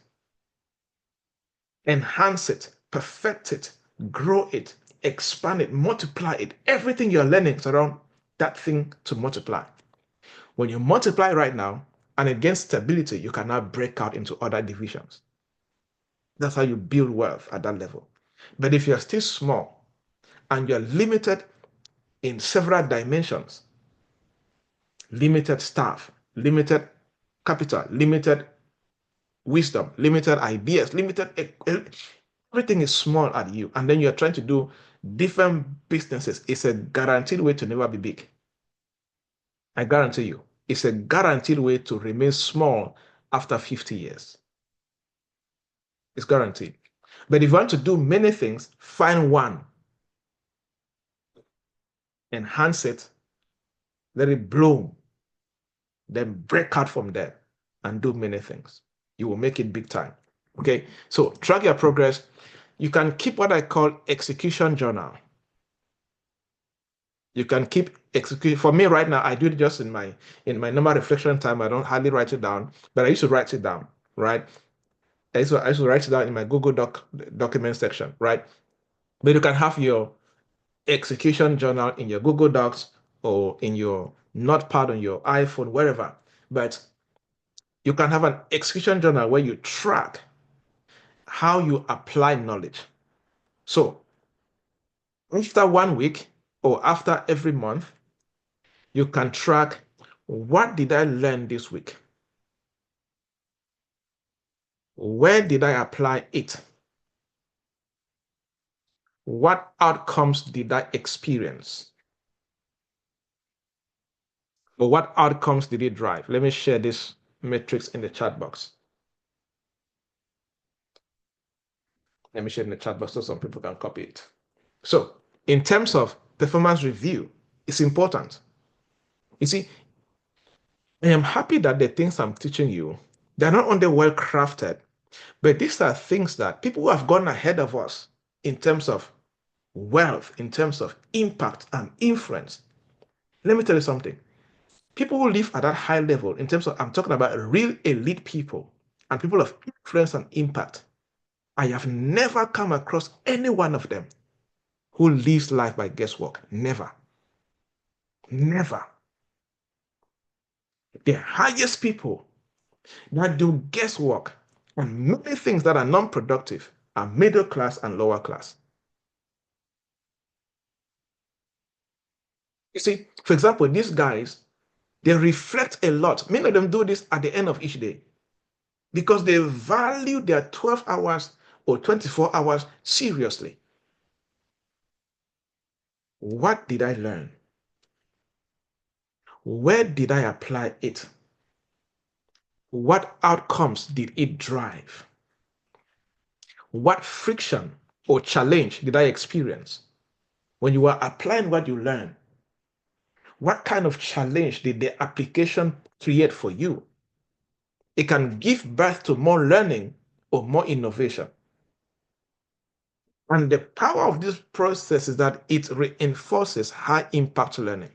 enhance it, perfect it, grow it, expand it, multiply it. Everything you're learning is around that thing to multiply. When you multiply right now and it gains stability, you can now break out into other divisions. That's how you build wealth at that level. But if you're still small and you're limited in several dimensions, limited staff, limited capital, limited wisdom, limited ideas, limited everything is small at you. And then you're trying to do different businesses. It's a guaranteed way to never be big. I guarantee you. It's a guaranteed way to remain small after 50 years. It's guaranteed. But if you want to do many things, find one, enhance it, let it bloom, then break out from there and do many things. You will make it big time. Okay, so track your progress. You can keep what I call execution journal. You can keep executing. For me right now, I do it just in my normal reflection time. I don't hardly write it down, but I used to write it down, right? I used to write it down in my Google document section, right? But you can have your execution journal in your Google Docs or in your notepad on your iPhone, wherever. But you can have an execution journal where you track how you apply knowledge. So after 1 week or after every month, you can track, what did I learn this week? Where did I apply it? What outcomes did I experience? Or what outcomes did it drive? Let me share this matrix in the chat box. Let me share in the chat box so some people can copy it. So, in terms of performance review, it's important. You see, I am happy that the things I'm teaching you, they're not only well crafted, but these are things that people who have gone ahead of us in terms of wealth, in terms of impact and influence. Let me tell you something. People who live at that high level, in terms of, I'm talking about real elite people and people of influence and impact. I have never come across any one of them who lives life by guesswork. Never. Never. The highest people that do guesswork on many things that are non-productive are middle class and lower class. You see, for example, these guys, they reflect a lot. Many of them do this at the end of each day because they value their 12 hours or 24 hours seriously. What did I learn? Where did I apply it? What outcomes did it drive? What friction or challenge did I experience when you were applying what you learned? What kind of challenge did the application create for you? It can give birth to more learning or more innovation. And the power of this process is that it reinforces high impact learning.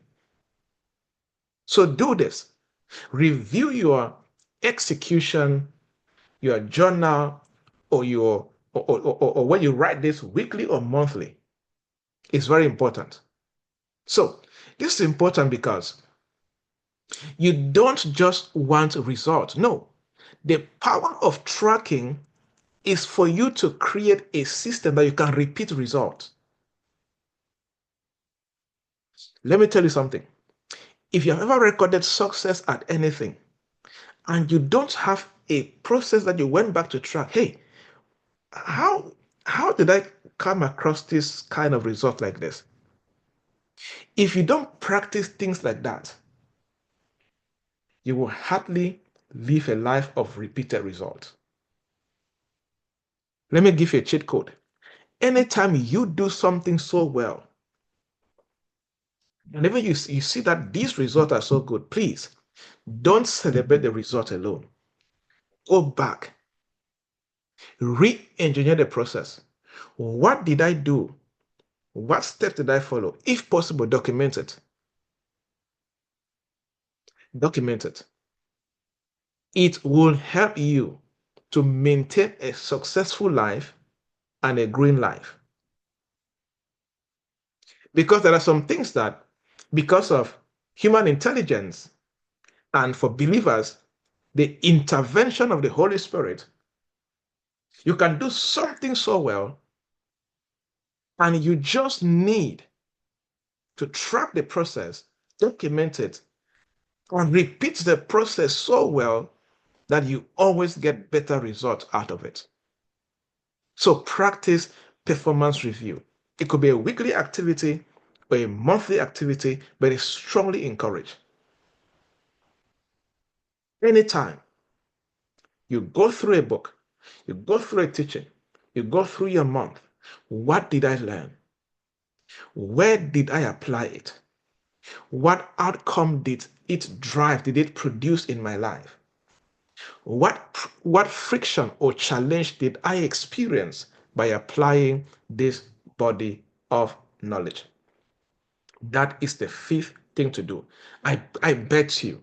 So do this. Review your execution, your journal, or your or when you write this weekly or monthly. It's very important. So this is important because you don't just want results. No, the power of tracking is for you to create a system that you can repeat results. Let me tell you something. If you have ever recorded success at anything and you don't have a process that you went back to track, hey, how how did I come across this kind of result like this? If you don't practice things like that, you will hardly live a life of repeated results. Let me give you a cheat code. Anytime you do something so well, whenever you see that these results are so good, please don't celebrate the result alone. Go back, re-engineer the process. What did I do? What steps did I follow? If possible, document it. Document it. It will help you to maintain a successful life and a green life. Because there are some things that, because of human intelligence and for believers, the intervention of the Holy Spirit, you can do something so well, and you just need to track the process, document it, and repeat the process so well that you always get better results out of it. So practice performance review. It could be a weekly activity or a monthly activity, but it's strongly encouraged. Anytime you go through a book, you go through a teaching, you go through your month, what did I learn? Where did I apply it? What outcome did it drive, did it produce in my life? What friction or challenge did I experience by applying this body of knowledge? That is the fifth thing to do. I bet you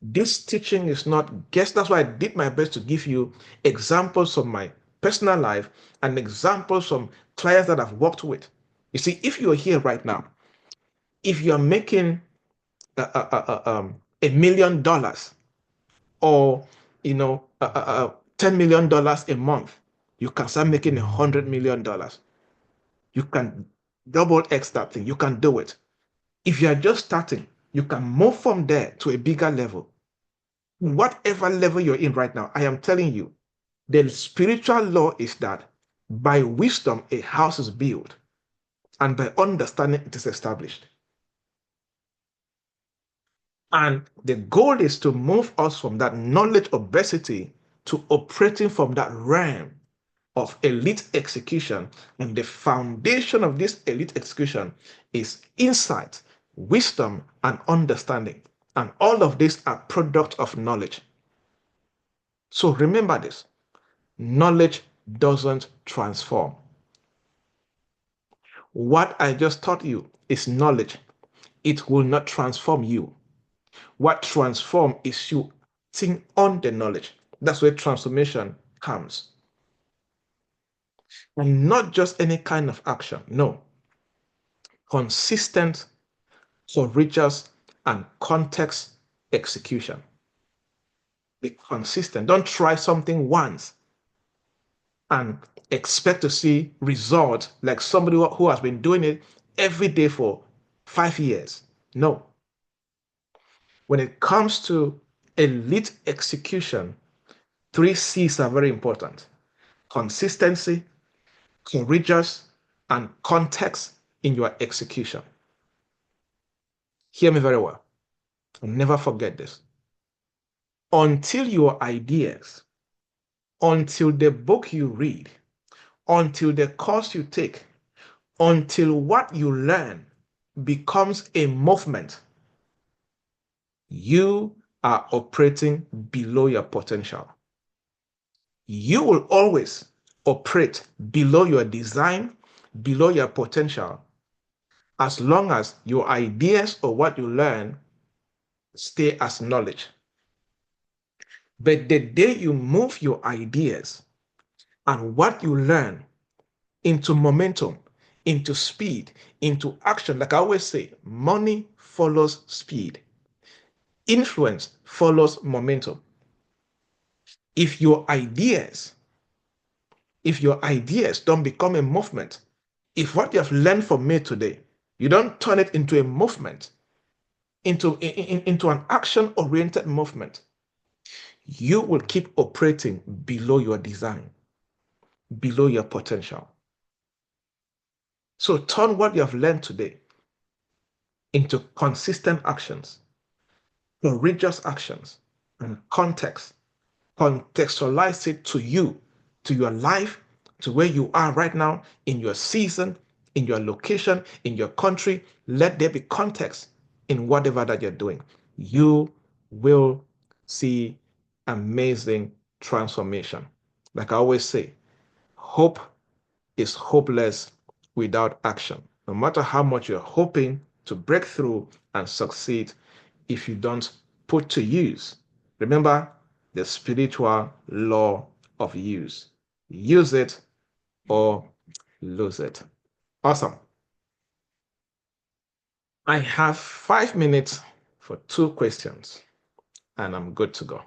this teaching is not guess. That's why I did my best to give you examples of my personal life and examples from clients that I've worked with. You see, if you're here right now, if you're making $1 million or $10 million a month, you can start making $100 million. You can double X that thing. You can do it. If you are just starting, you can move from there to a bigger level. Whatever level you're in right now, I am telling you, the spiritual law is that by wisdom a house is built, and by understanding it is established. And the goal is to move us from that knowledge obesity to operating from that realm of elite execution. And the foundation of this elite execution is insight, wisdom, and understanding. And all of these are products of knowledge. So remember this, knowledge doesn't transform. What I just taught you is knowledge. It will not transform you. What transforms is you acting on the knowledge. That's where transformation comes. And not just any kind of action. No. Consistent, courageous, and context execution. Be consistent. Don't try something once and expect to see results like somebody who has been doing it every day for 5 years. No. When it comes to elite execution, 3 C's are very important: consistency, courageous, and context in your execution. Hear me very well. Never forget this. Until your ideas, until the book you read, until the course you take, until what you learn becomes a movement, you are operating below your potential. You will always operate below your design, below your potential, as long as your ideas or what you learn stay as knowledge. But the day you move your ideas and what you learn into momentum, into speed, into action, like I always say, money follows speed. Influence follows momentum. If your ideas, if your ideas don't become a movement, if what you have learned from me today, you don't turn it into a movement, into an action-oriented movement, you will keep operating below your design, below your potential. So turn what you have learned today into consistent actions, courageous actions, and context. Contextualize it to you, to your life, to where you are right now, in your season, in your location, in your country. Let there be context in whatever that you're doing. You will see amazing transformation. Like I always say, hope is hopeless without action. No matter how much you're hoping to break through and succeed, if you don't put to use, remember the spiritual law of use. Use it or lose it. Awesome. I have 5 minutes for two questions and I'm good to go.